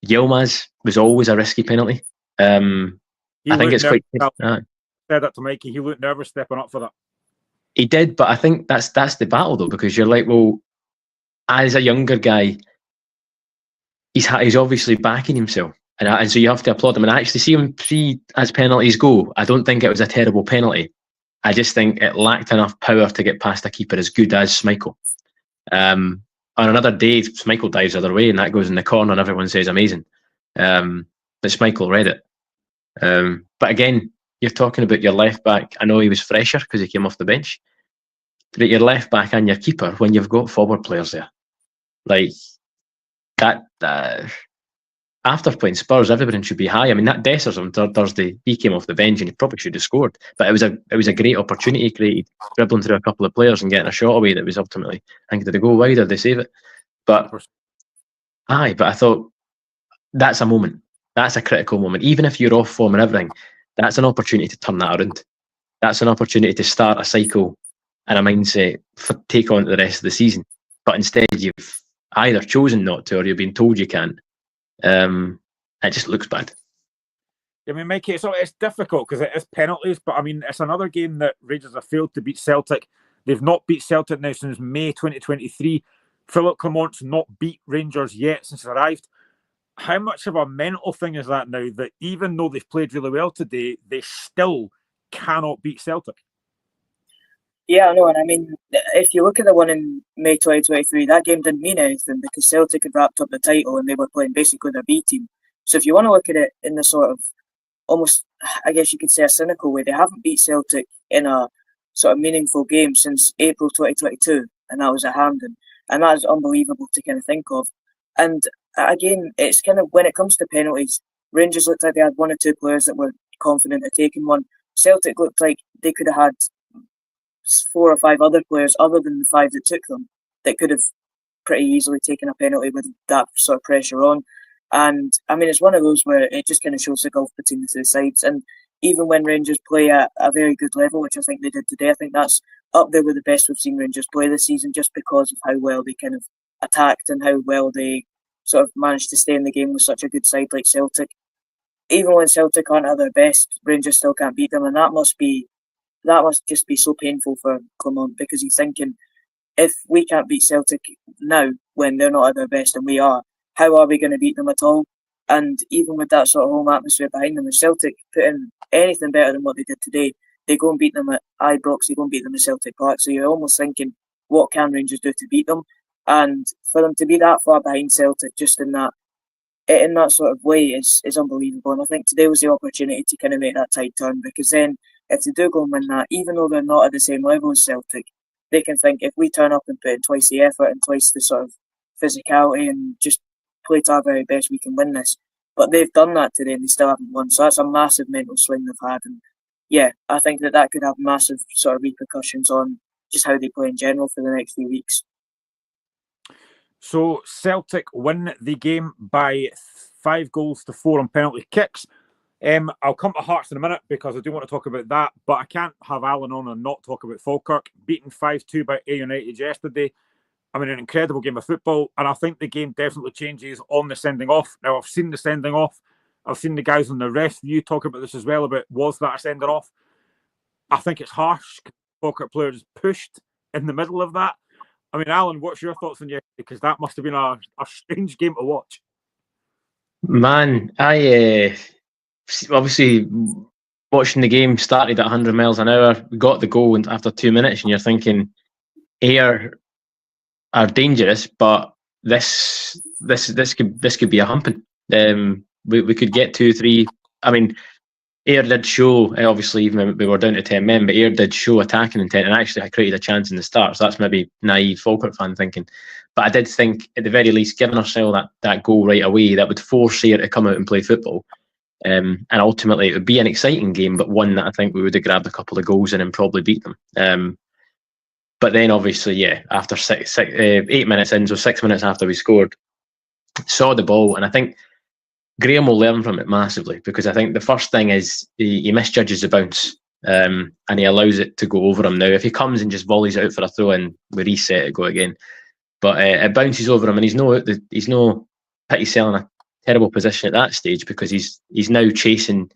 Yilmaz was always a risky penalty. I think it's quite. Said that to Mikey. He looked nervous stepping up for that. He did, but I think that's the battle though, because you're like, well, as a younger guy, he's obviously backing himself, and so you have to applaud him. And I actually see as penalties go, I don't think it was a terrible penalty. I just think it lacked enough power to get past a keeper as good as Schmeichel. On another day, Schmeichel dives the other way, and that goes in the corner, and everyone says amazing. But Schmeichel read it. But again, you're talking about your left back. I know he was fresher because he came off the bench, but your left back and your keeper when you've got forward players there, like that. After playing Spurs, everyone should be high. I mean, that Dessers on Thursday, he came off the bench and he probably should have scored. But it was a great opportunity created, dribbling through a couple of players and getting a shot away that was ultimately, I think, did it go wide or did they save it? But but I thought that's a moment. That's a critical moment. Even if you're off form and everything, that's an opportunity to turn that around. That's an opportunity to start a cycle and a mindset for take on to the rest of the season. But instead, you've either chosen not to or you've been told you can't. It just looks bad. I mean, Mikey, it's difficult because it is penalties, but I mean, it's another game that Rangers have failed to beat Celtic. They've not beat Celtic now since May 2023. Philip Clement's not beat Rangers yet since he arrived. How much of a mental thing is that now that even though they've played really well today, they still cannot beat Celtic? Yeah, I know, and I mean, if you look at the one in May 2023, that game didn't mean anything because Celtic had wrapped up the title and they were playing basically their B team. So if you want to look at it in the sort of, almost, I guess you could say a cynical way, they haven't beat Celtic in a sort of meaningful game since April 2022, and that was at Hampden. And that is unbelievable to kind of think of. And again, it's kind of, when it comes to penalties, Rangers looked like they had one or two players that were confident of taking one. Celtic looked like they could have had 4 or 5 other players other than the 5 that took them that could have pretty easily taken a penalty with that sort of pressure on. And I mean, it's one of those where it just kind of shows the gulf between the two sides. And even when Rangers play at a very good level, which I think they did today, I think that's up there with the best we've seen Rangers play this season, just because of how well they kind of attacked and how well they sort of managed to stay in the game with such a good side like Celtic. Even when Celtic aren't at their best, Rangers still can't beat them, and that must just be so painful for Clement, because he's thinking, if we can't beat Celtic now when they're not at their best and we are, how are we going to beat them at all? And even with that sort of home atmosphere behind them, if Celtic put in anything better than what they did today, they go and beat them at Ibrox, they go and beat them at Celtic Park. So you're almost thinking, what can Rangers do to beat them? And for them to be that far behind Celtic just in that sort of way is unbelievable. And I think today was the opportunity to kind of make that tide turn, because then if they do go and win that, even though they're not at the same level as Celtic, they can think, if we turn up and put in twice the effort and twice the sort of physicality and just play to our very best, we can win this. But they've done that today and they still haven't won. So that's a massive mental swing they've had. And yeah, I think that could have massive sort of repercussions on just how they play in general for the next few weeks. So Celtic win the game by 5-4 on penalty kicks. I'll come to Hearts in a minute because I do want to talk about that, but I can't have Alan on and not talk about Falkirk. Beaten 5-2 by A United yesterday. I mean, an incredible game of football, and I think the game definitely changes on the sending off. Now, I've seen the sending off. I've seen the guys on the ref view talk about this as well, about was that a sending off? I think it's harsh. Falkirk players pushed in the middle of that. I mean, Alan, what's your thoughts on yesterday? Because that must have been a strange game to watch. Man, I obviously watching the game started at 100 miles an hour, got the goal after 2 minutes, and you're thinking, Ayr are dangerous, but this could be a humping. We could get 2-3. I mean, Ayr did show, obviously, even we were down to 10 men, but Ayr did show attacking intent, and actually I created a chance in the start, so that's maybe naive Falkirk fan thinking. But I did think, at the very least, giving ourselves that goal right away, that would force Ayr to come out and play football. And ultimately it would be an exciting game, but one that I think we would have grabbed a couple of goals in and probably beat them. But then obviously, yeah, after 8 minutes in, so 6 minutes after we scored, saw the ball, and I think Graeme will learn from it massively, because I think the first thing is he misjudges the bounce, and he allows it to go over him. Now, if he comes and just volleys out for a throw in, we reset it, go again. But it bounces over him, and he's no pity selling a terrible position at that stage, because he's now chasing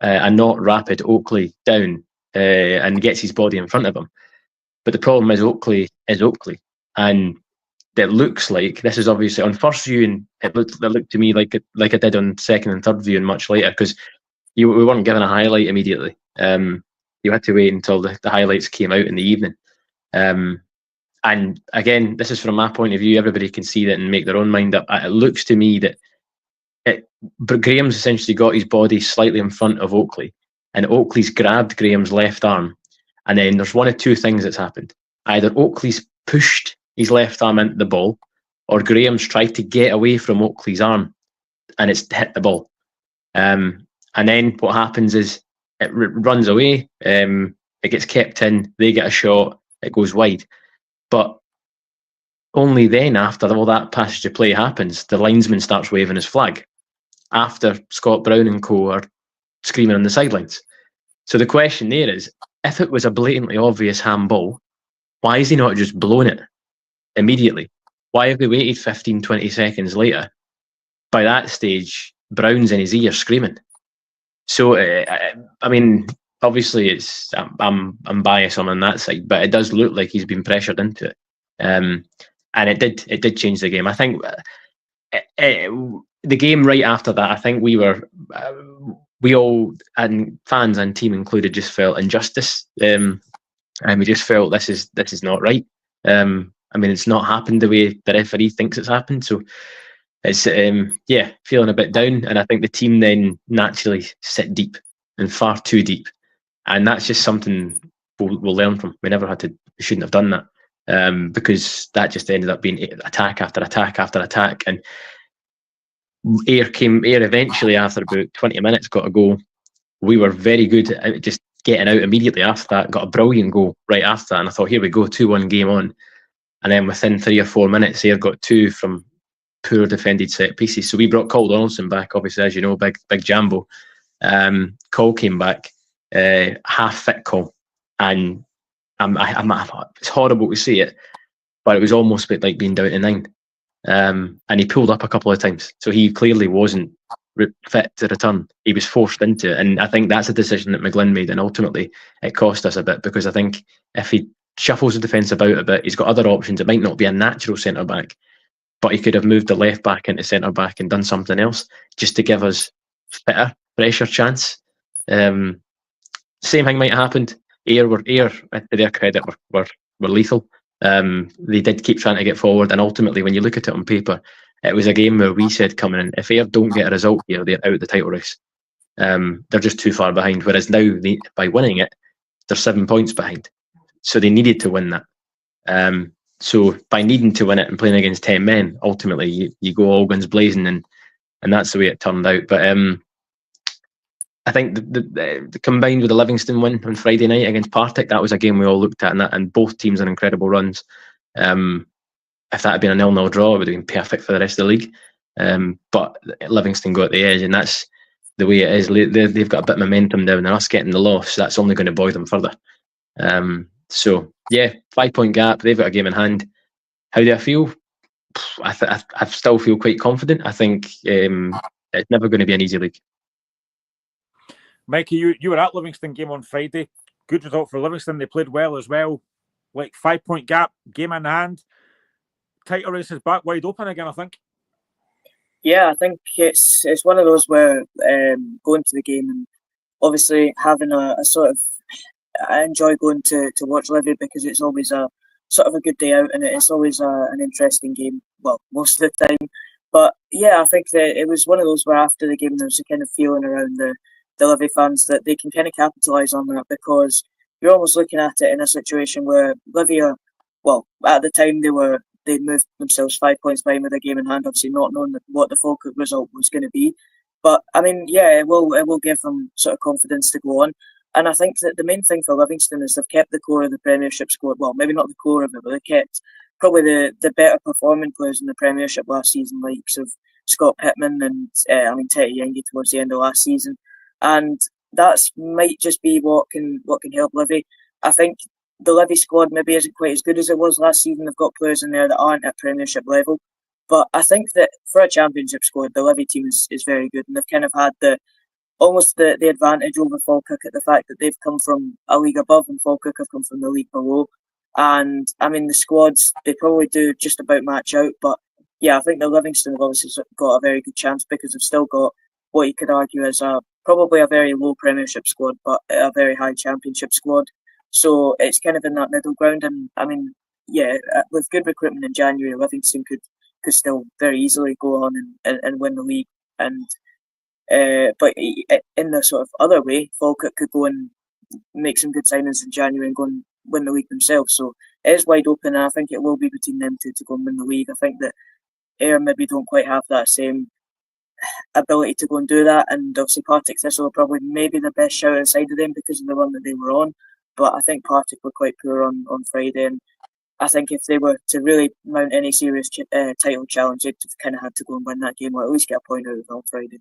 a not rapid Oakley down and gets his body in front of him. But the problem is Oakley, and it looks like this is obviously on first viewing. It looked to me like it did on second and third viewing much later, because we weren't given a highlight immediately. You had to wait until the highlights came out in the evening. And again, this is from my point of view. Everybody can see that and make their own mind up. It looks to me that Graeme's essentially got his body slightly in front of Oakley, and Oakley's grabbed Graeme's left arm. And then there's one of two things that's happened. Either Oakley's pushed his left arm into the ball, or Graeme's tried to get away from Oakley's arm and it's hit the ball. And then what happens is it runs away, it gets kept in, they get a shot, it goes wide. But only then, after all that passage of play happens, the linesman starts waving his flag, after Scott Brown and co are screaming on the sidelines. So the question there is, if it was a blatantly obvious handball, why is he not just blown it immediately? Why have we waited 15, 20 seconds later? By that stage, Brown's in his ear screaming. So, I mean, obviously I'm biased on that side, but it does look like he's been pressured into it. And it did change the game. I think the game right after that, I think we all, and fans and team included, just felt injustice, and we just felt this is not right. I mean, it's not happened the way the referee thinks it's happened, so it's feeling a bit down. And I think the team then naturally sit deep, and far too deep, and that's just something we'll learn from. We shouldn't have done that, because that just ended up being attack after attack after attack. And Ayr eventually, after about 20 minutes, got a goal. We were very good at just getting out immediately after that, got a brilliant goal right after that, and I thought, here we go, 2-1 game on. And then within 3 or 4 minutes, Ayr got 2 from poor defended set pieces. So we brought Cole Donaldson back, obviously, as you know, big Jambo. Cole came back, half fit Cole, and it's horrible to see it, but it was almost a bit like being down to 9. And he pulled up a couple of times, so he clearly wasn't fit to return. He was forced into it, and I think that's a decision that McGlynn made, and ultimately it cost us a bit, because I think if he shuffles the defence about a bit, he's got other options. It might not be a natural centre back, but he could have moved the left back into centre back and done something else just to give us fitter, fresher chance. Same thing might have happened. Ayr, to their credit, were lethal. They did keep trying to get forward, and ultimately, when you look at it on paper, it was a game where we said coming in, if Ayr don't get a result here, they're out of the title race. They're just too far behind. Whereas now, by winning it, they're 7 points behind. So they needed to win that. So by needing to win it and playing against 10 men, ultimately you go all guns blazing, and that's the way it turned out. But I think the combined with the Livingston win on Friday night against Partick, that was a game we all looked at, and both teams on incredible runs. If that had been a 0-0 draw, it would have been perfect for the rest of the league. But Livingston got the edge, and that's the way it is. They've got a bit of momentum down, and us getting the loss, that's only going to buoy them further. So yeah, 5 point gap. They've got a game in hand. How do I feel? I still feel quite confident. I think it's never going to be an easy league. Mikey, you were at Livingston game on Friday. Good result for Livingston. They played well as well. Like 5-point gap, game in hand. Title race is back wide open again, I think. Yeah, I think it's one of those where going to the game and obviously having a sort of, I enjoy going to watch Livy because it's always a sort of a good day out and it's always an interesting game. Well, most of the time. But yeah, I think that it was one of those where after the game there was a kind of feeling around the Livy fans that they can kind of capitalise on that, because you're almost looking at it in a situation where Livy are, well, at the time they moved themselves 5 points behind with a game in hand, obviously not knowing what the Falkirk result was going to be. But I mean, yeah, it will give them sort of confidence to go on. And I think that the main thing for Livingston is they've kept the core of the Premiership squad. Well, maybe not the core of it, but they kept probably the better performing players in the Premiership last season, like of Scott Pittman and Teddy Yengi towards the end of last season. And that might just be what can help Livy. I think the Livy squad maybe isn't quite as good as it was last season. They've got players in there that aren't at Premiership level. But I think that for a Championship squad, the Livy team is very good. And they've kind of had the advantage over Falkirk at the fact that they've come from a league above and Falkirk have come from the league below. And I mean, the squads, they probably do just about match out. But yeah, I think the Livingston have obviously got a very good chance because they've still got what you could argue is probably a very low Premiership squad, but a very high Championship squad. So it's kind of in that middle ground. And I mean, yeah, with good recruitment in January, Livingston could still very easily go on and win the league. And but in the sort of other way, Falkirk could go and make some good signings in January and go and win the league themselves. So it is wide open, and I think it will be between them two to go and win the league. I think that Ayr maybe don't quite have that same ability to go and do that, and obviously Partick Thistle are probably maybe the best shout outside of them because of the run that they were on. But I think Partick were quite poor on Friday, and I think if they were to really mount any serious title challenge, they'd kind of had to go and win that game or at least get a point out of it on Friday.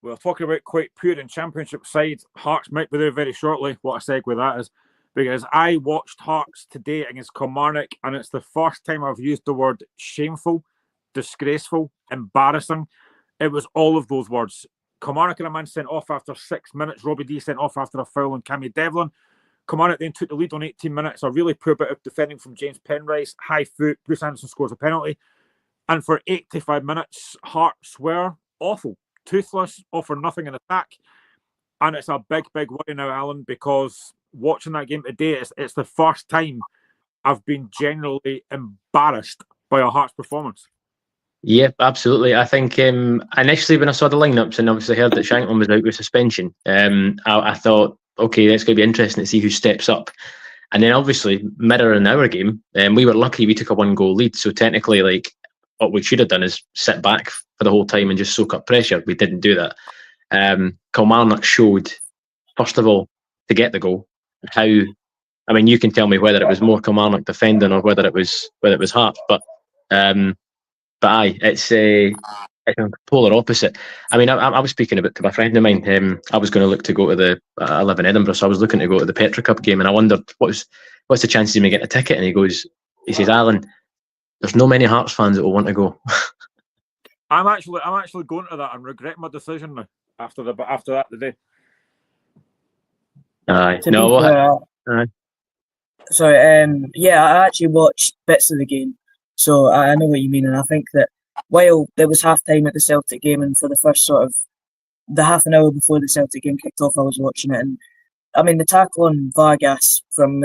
Well, talking about quite poor in Championship side, Hearts might be there very shortly. What a segue that is, because I watched Hearts today against Kilmarnock, and it's the first time I've used the word shameful, disgraceful, embarrassing. It was all of those words. Kilmarnock and a man sent off after 6 minutes. Robbie D sent off after a foul on Cammy Devlin. Kilmarnock then took the lead on 18 minutes. A really poor bit of defending from James Penrice. High foot. Bruce Anderson scores a penalty. And for 85 minutes, Hearts were awful. Toothless, offer nothing in attack. And it's a big, big worry now, Alan, because watching that game today, it's the first time I've been genuinely embarrassed by a Hearts performance. Yeah, absolutely. I think initially when I saw the lineups and obviously heard that Shanklin was out with suspension, I thought, okay, that's going to be interesting to see who steps up. And then obviously, mirroring our game, we were lucky we took a 1-goal lead. So technically, like, what we should have done is sit back for the whole time and just soak up pressure. We didn't do that. Kilmarnock showed, first of all, to get the goal, how, I mean, you can tell me whether it was more Kilmarnock defending or whether it was Hearts, but aye, it's a polar opposite. I mean, I was speaking about to my friend of mine. I was going to look to go to the. I live in Edinburgh, so I was looking to go to the Petra Cup game, and I wondered what's the chances of me getting a ticket. And he says, Alan, there's no many Hearts fans that will want to go. I'm actually going to that and regret my decision now after that today. Aye, Sorry, yeah, I actually watched bits of the game, so I know what you mean, and I think that while there was half time at the Celtic game, and for the first sort of the half an hour before the Celtic game kicked off, I was watching it, and I mean the tackle on Vargas from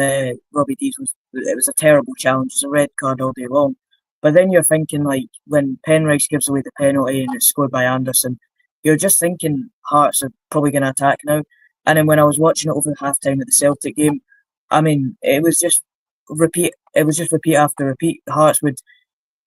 Robbie Dees was a terrible challenge. It was a red card all day long. But then you're thinking, like, when Penrice gives away the penalty and it's scored by Anderson, you're just thinking Hearts are probably going to attack now. And then when I was watching it over the half time at the Celtic game, I mean, it was just repeat after repeat. The Hearts would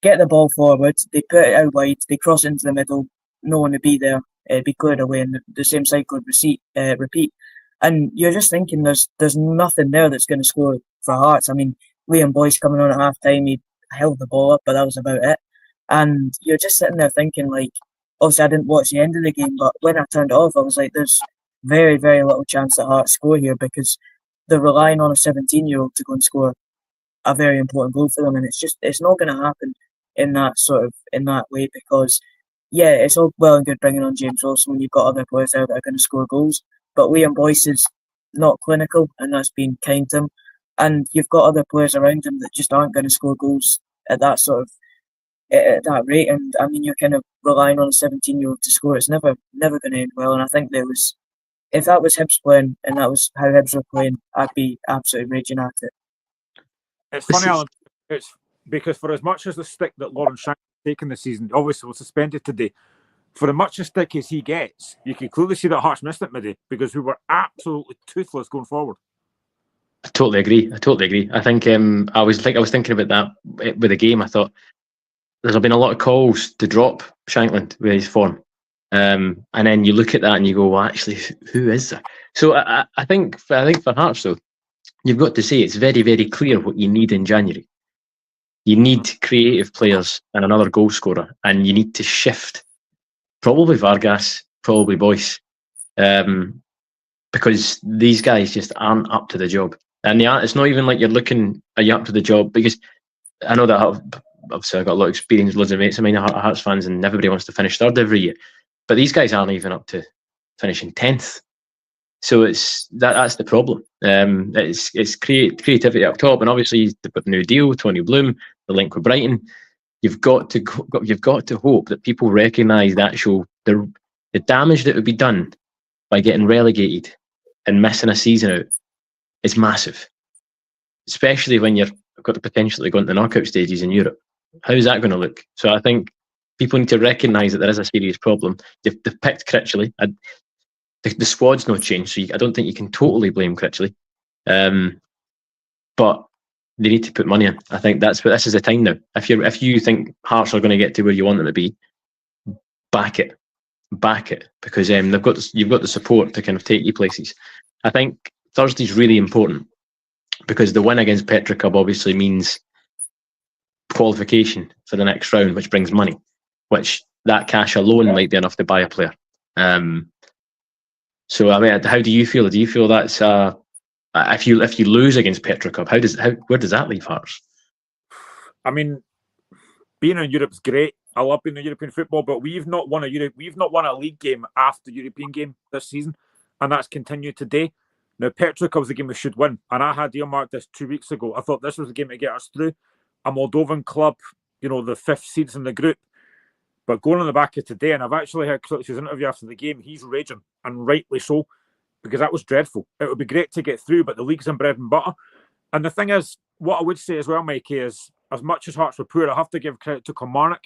get the ball forward, they put it out wide, they cross into the middle, no one would be there, it'd be cleared away, and the same cycle would repeat. And you're just thinking there's nothing there that's going to score for Hearts. I mean, Liam Boyce coming on at half time, he held the ball up, but that was about it. And you're just sitting there thinking, like, obviously I didn't watch the end of the game, but when I turned it off, I was like, there's very, very little chance that Hearts score here because they're relying on a 17-year-old to go and score a very important goal for them, and it's not going to happen in that way because it's all well and good bringing on James Wilson when you've got other players there that are going to score goals, but Liam Boyce is not clinical, and that's been kind to him, and you've got other players around him that just aren't going to score goals at that at that rate, and I mean you're kind of relying on a 17-year-old to score. It's never going to end well, and I think if that was Hibs playing and that was how Hibs were playing, I'd be absolutely raging at it. It's funny, Alan. It's because for as much as the stick that Lauren Shank has taken this season, obviously was suspended today, for as much as stick as he gets, you can clearly see that Hearts missed it midday because we were absolutely toothless going forward. I totally agree. I think I was thinking about that with the game. I thought there's been a lot of calls to drop Shankland with his form, and then you look at that and you go, well, actually, who is there? So I think for Hearts though, you've got to say it's very, very clear what you need in January. You need creative players and another goal scorer, and you need to shift. Probably Vargas, probably Boyce, because these guys just aren't up to the job. And it's not even like you're looking, are you up to the job? Because I know that obviously I've got a lot of experience, loads of mates. I mean, Hearts fans, and everybody wants to finish third every year. But these guys aren't even up to finishing 10th. So that's the problem. It's creativity up top, and obviously with the new deal, Tony Bloom, the link with Brighton. You've got to hope that people recognise that the damage that would be done by getting relegated and missing a season out is massive, especially when you've got the potential to go into the knockout stages in Europe. How's that going to look? So I think people need to recognise that there is a serious problem. They've picked Critchley. The squad's not changed, so I don't think you can totally blame Critchley. But they need to put money in. I think this is the time now. If you think Hearts are going to get to where you want them to be, back it, because you've got the support to kind of take you places. I think Thursday's really important because the win against Petrocub obviously means qualification for the next round, which brings money, which that cash alone might be enough to buy a player. So I mean, how do you feel? Do you feel that's if you lose against Petrocub, where does that leave Hearts? I mean, being in Europe's great. I love being in European football, but we've not won a league game after the European game this season, and that's continued today. Now, Petrocub's the game we should win, and I had earmarked this 2 weeks ago. I thought this was the game to get us through. A Moldovan club, the fifth seeds in the group. But going on the back of today, and I've actually heard Klitsch's interview after the game, he's raging, and rightly so, because that was dreadful. It would be great to get through, but the league's in bread and butter. And the thing is, what I would say as well, Mikey, is as much as Hearts were poor, I have to give credit to Kilmarnock,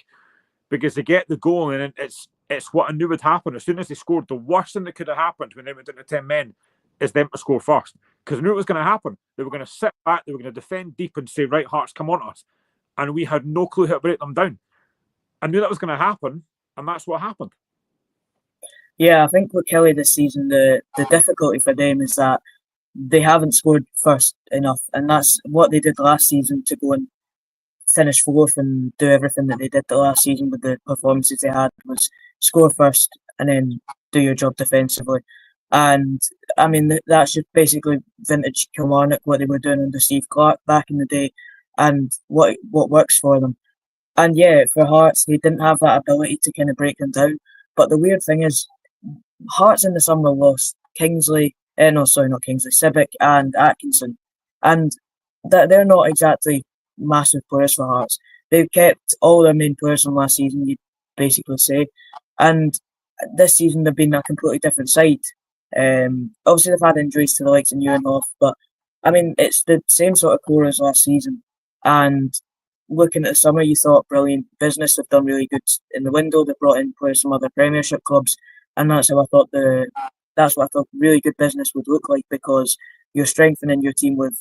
because they get the goal, and it's what I knew would happen. As soon as they scored, the worst thing that could have happened when they went into 10 men is them to score first. Because I knew it was going to happen. They were going to sit back, they were going to defend deep and say, right, Hearts, come on us. And we had no clue how to break them down. I knew that was going to happen, and that's what happened. Yeah, I think with Kelly this season, the difficulty for them is that they haven't scored first enough, and that's what they did last season to go and finish fourth and do everything that they did the last season with the performances they had, was score first and then do your job defensively. And I mean, that's just basically vintage Kilmarnock, what they were doing under Steve Clarke back in the day, and what works for them. And yeah, for Hearts, they didn't have that ability to kind of break them down. But the weird thing is, Hearts in the summer lost Sibic and Atkinson. And they're not exactly massive players for Hearts. They've kept all their main players from last season, you'd basically say. And this season, they've been a completely different side. Obviously, they've had injuries to the likes of Neuenhoff, but I mean, it's the same sort of core as last season. And looking at the summer, you thought brilliant business. They've done really good in the window. They brought in players from other Premiership clubs, and that's what I thought really good business would look like, because you're strengthening your team with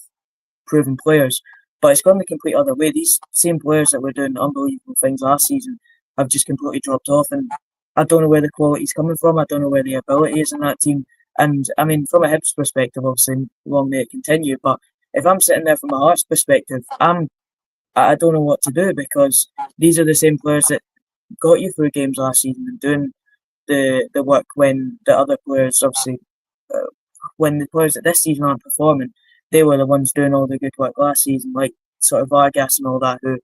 proven players. But it's gone the complete other way. These same players that were doing unbelievable things last season have just completely dropped off, and I don't know where the quality's coming from. I don't know where the ability is in that team. And I mean, from a Hibs perspective, obviously, long may it continue. But if I'm sitting there from a Hearts perspective, I don't know what to do, because these are the same players that got you through games last season and doing the work when the other players, obviously, when the players that this season aren't performing, they were the ones doing all the good work last season, like sort of Vargas and all that, who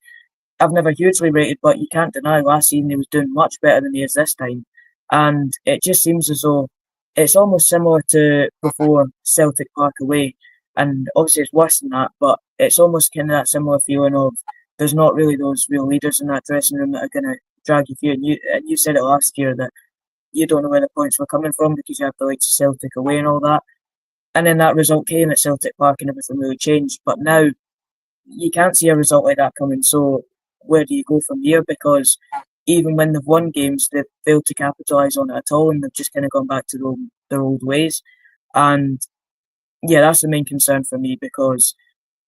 I've never hugely rated, but you can't deny last season he was doing much better than he is this time. And it just seems as though it's almost similar to before Celtic Park away. And obviously it's worse than that, but it's almost kind of that similar feeling of there's not really those real leaders in that dressing room that are going to drag you through. And you said it last year that you don't know where the points were coming from because you have the likes of Celtic away and all that. And then that result came at Celtic Park and everything really changed. But now you can't see a result like that coming. So where do you go from here? Because even when they've won games, they've failed to capitalise on it at all, and they've just kind of gone back to their old ways. And yeah, that's the main concern for me, because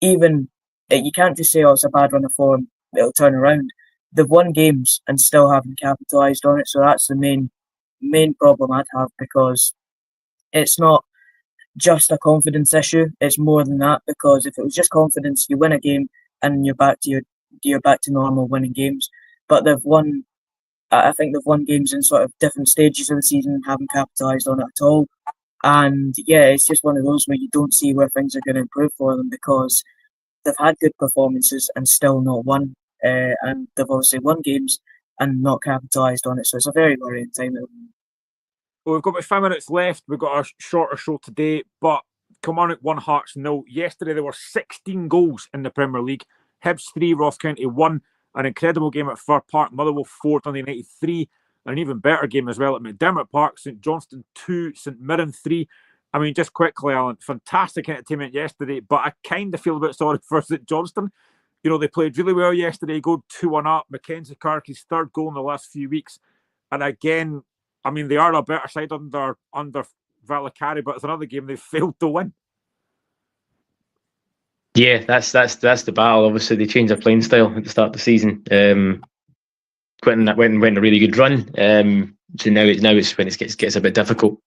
even you can't just say, oh, it's a bad run of form, it'll turn around. They've won games and still haven't capitalised on it. So that's the main problem I'd have, because it's not just a confidence issue. It's more than that, because if it was just confidence, you win a game and you're back to normal winning games. But I think they've won games in sort of different stages of the season and haven't capitalised on it at all. And yeah, it's just one of those where you don't see where things are going to improve for them, because they've had good performances and still not won. And they've obviously won games and not capitalised on it. So it's a very worrying time at the moment. Well, we've got about 5 minutes left. We've got a shorter show today, but Kilmarnock 1, Hearts 0. Yesterday there were 16 goals in the Premier League. Hibs 3, Ross County 1. An incredible game at Fir Park. Motherwell 4, Dundee United 3. An even better game as well at McDermott Park. St Johnstone 2, St Mirren 3. I mean, just quickly, Alan, fantastic entertainment yesterday, but I kind of feel a bit sorry for St Johnstone. You know, they played really well yesterday, go 2-1 up. Mackenzie Clarkie's third goal in the last few weeks. And again, I mean, they are a better side under Valakari, but it's another game they failed to win. Yeah, that's the battle. Obviously, they changed their playing style at the start of the season. Went a really good run. So now it's when it gets a bit difficult.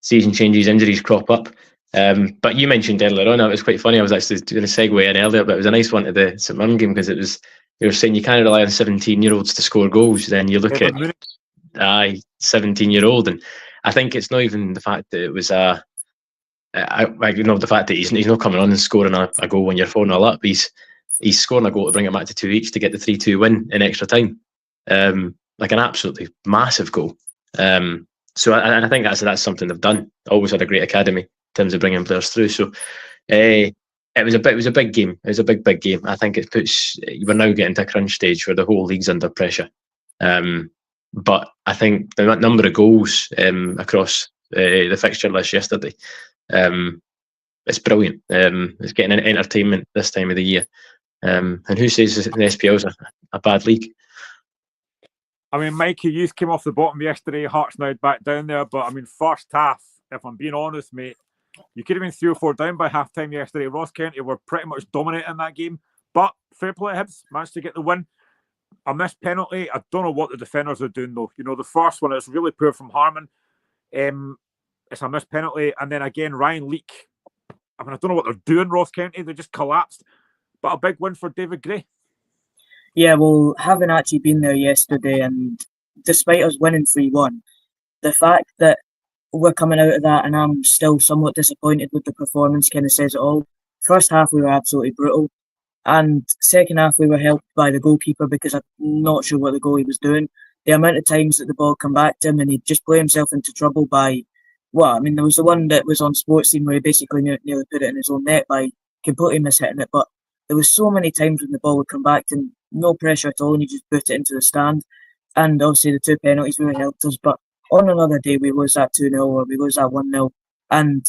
Season changes, injuries crop up. But you mentioned earlier on, it was quite funny. I was actually doing a segue in earlier, but it was a nice one to the St Mirren game, because you were saying you can't rely on 17-year-olds to score goals. Then you look at 17-year-old, and I think it's not even the fact that it was the fact that he's not coming on and scoring a goal when you're 4-0 up. He's scoring a goal to bring it back to 2-each to get the 3-2 win in extra time. Like an absolutely massive goal. So I think that's something they've done. Always had a great academy in terms of bringing players through. So it was a big game. It was a big game. I think we're now getting to a crunch stage where the whole league's under pressure. But I think the number of goals across the fixture list yesterday, it's brilliant. It's getting entertainment this time of the year. And who says the SPL's a bad league? I mean, Mikey Youth came off the bottom yesterday. Hearts now back down there. But I mean, first half, if I'm being honest, mate, you could have been 3 or 4 down by half time yesterday. Ross County were pretty much dominating that game. But fair play, Hibs managed to get the win. A missed penalty. I don't know what the defenders are doing, though. You know, the first one is really poor from Harmon. It's a missed penalty. And then again, Ryan Leake. I mean, I don't know what they're doing, Ross County. They just collapsed. But a big win for David Gray. Yeah, well, having actually been there yesterday, and despite us winning 3-1, the fact that we're coming out of that and I'm still somewhat disappointed with the performance kind of says it all. First half, we were absolutely brutal. And second half, we were helped by the goalkeeper, because I'm not sure what the goalie was doing. The amount of times that the ball come back to him and he'd just play himself into trouble by, well, I mean, there was the one that was on Sports Team where he basically nearly put it in his own net by completely mishitting it. But there was so many times when the ball would come back to him, no pressure at all, and he just put it into the stand. And obviously the 2 penalties really helped us. But on another day, we lose that 2-0 or we lose that 1-0. And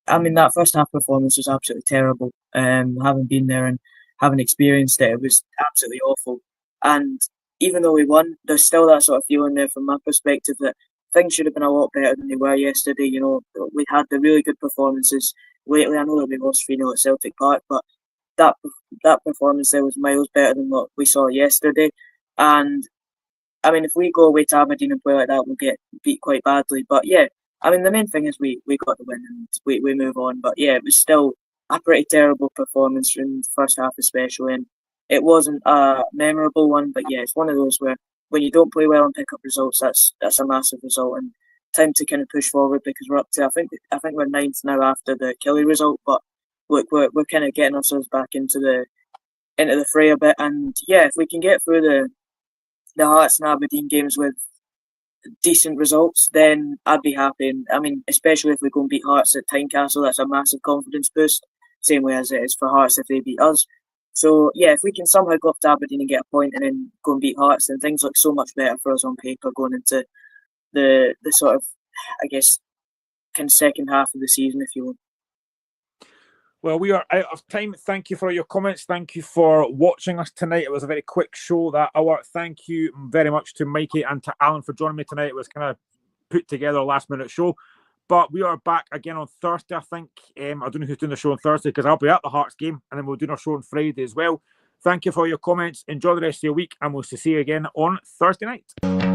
I mean, that first half performance was absolutely terrible. Having been there and having experienced it, it was absolutely awful. And even though we won, there's still that sort of feeling there from my perspective that things should have been a lot better than they were yesterday. You know, we had the really good performances lately. I know that we lost 3-0 at Celtic Park, but that performance there was miles better than what we saw yesterday. And I mean, if we go away to Aberdeen and play like that, we'll get beat quite badly. But yeah, I mean, the main thing is we got the win and we move on. But yeah, it was still a pretty terrible performance in the first half especially. And it wasn't a memorable one, but yeah, it's one of those where when you don't play well and pick up results, that's a massive result. And time to kind of push forward, because we're up to, I think we're 9th now after the Killie result. But look, we're kind of getting ourselves back into into the fray a bit. And yeah, if we can get through the Hearts and Aberdeen games with decent results, then I'd be happy. And I mean, especially if we go and beat Hearts at Tynecastle, that's a massive confidence boost. Same way as it is for Hearts if they beat us. So yeah, if we can somehow go up to Aberdeen and get a point and then go and beat Hearts, then things look so much better for us on paper going into the sort of, I guess, kind of second half of the season, if you will. Well, we are out of time. Thank you for your comments. Thank you for watching us tonight. It was a very quick show that hour. Thank you very much to Mikey and to Alan for joining me tonight. It was kind of put together a last minute show. But we are back again on Thursday, I think. I don't know who's doing the show on Thursday because I'll be at the Hearts game and then we'll do our show on Friday as well. Thank you for your comments. Enjoy the rest of your week and we'll see you again on Thursday night.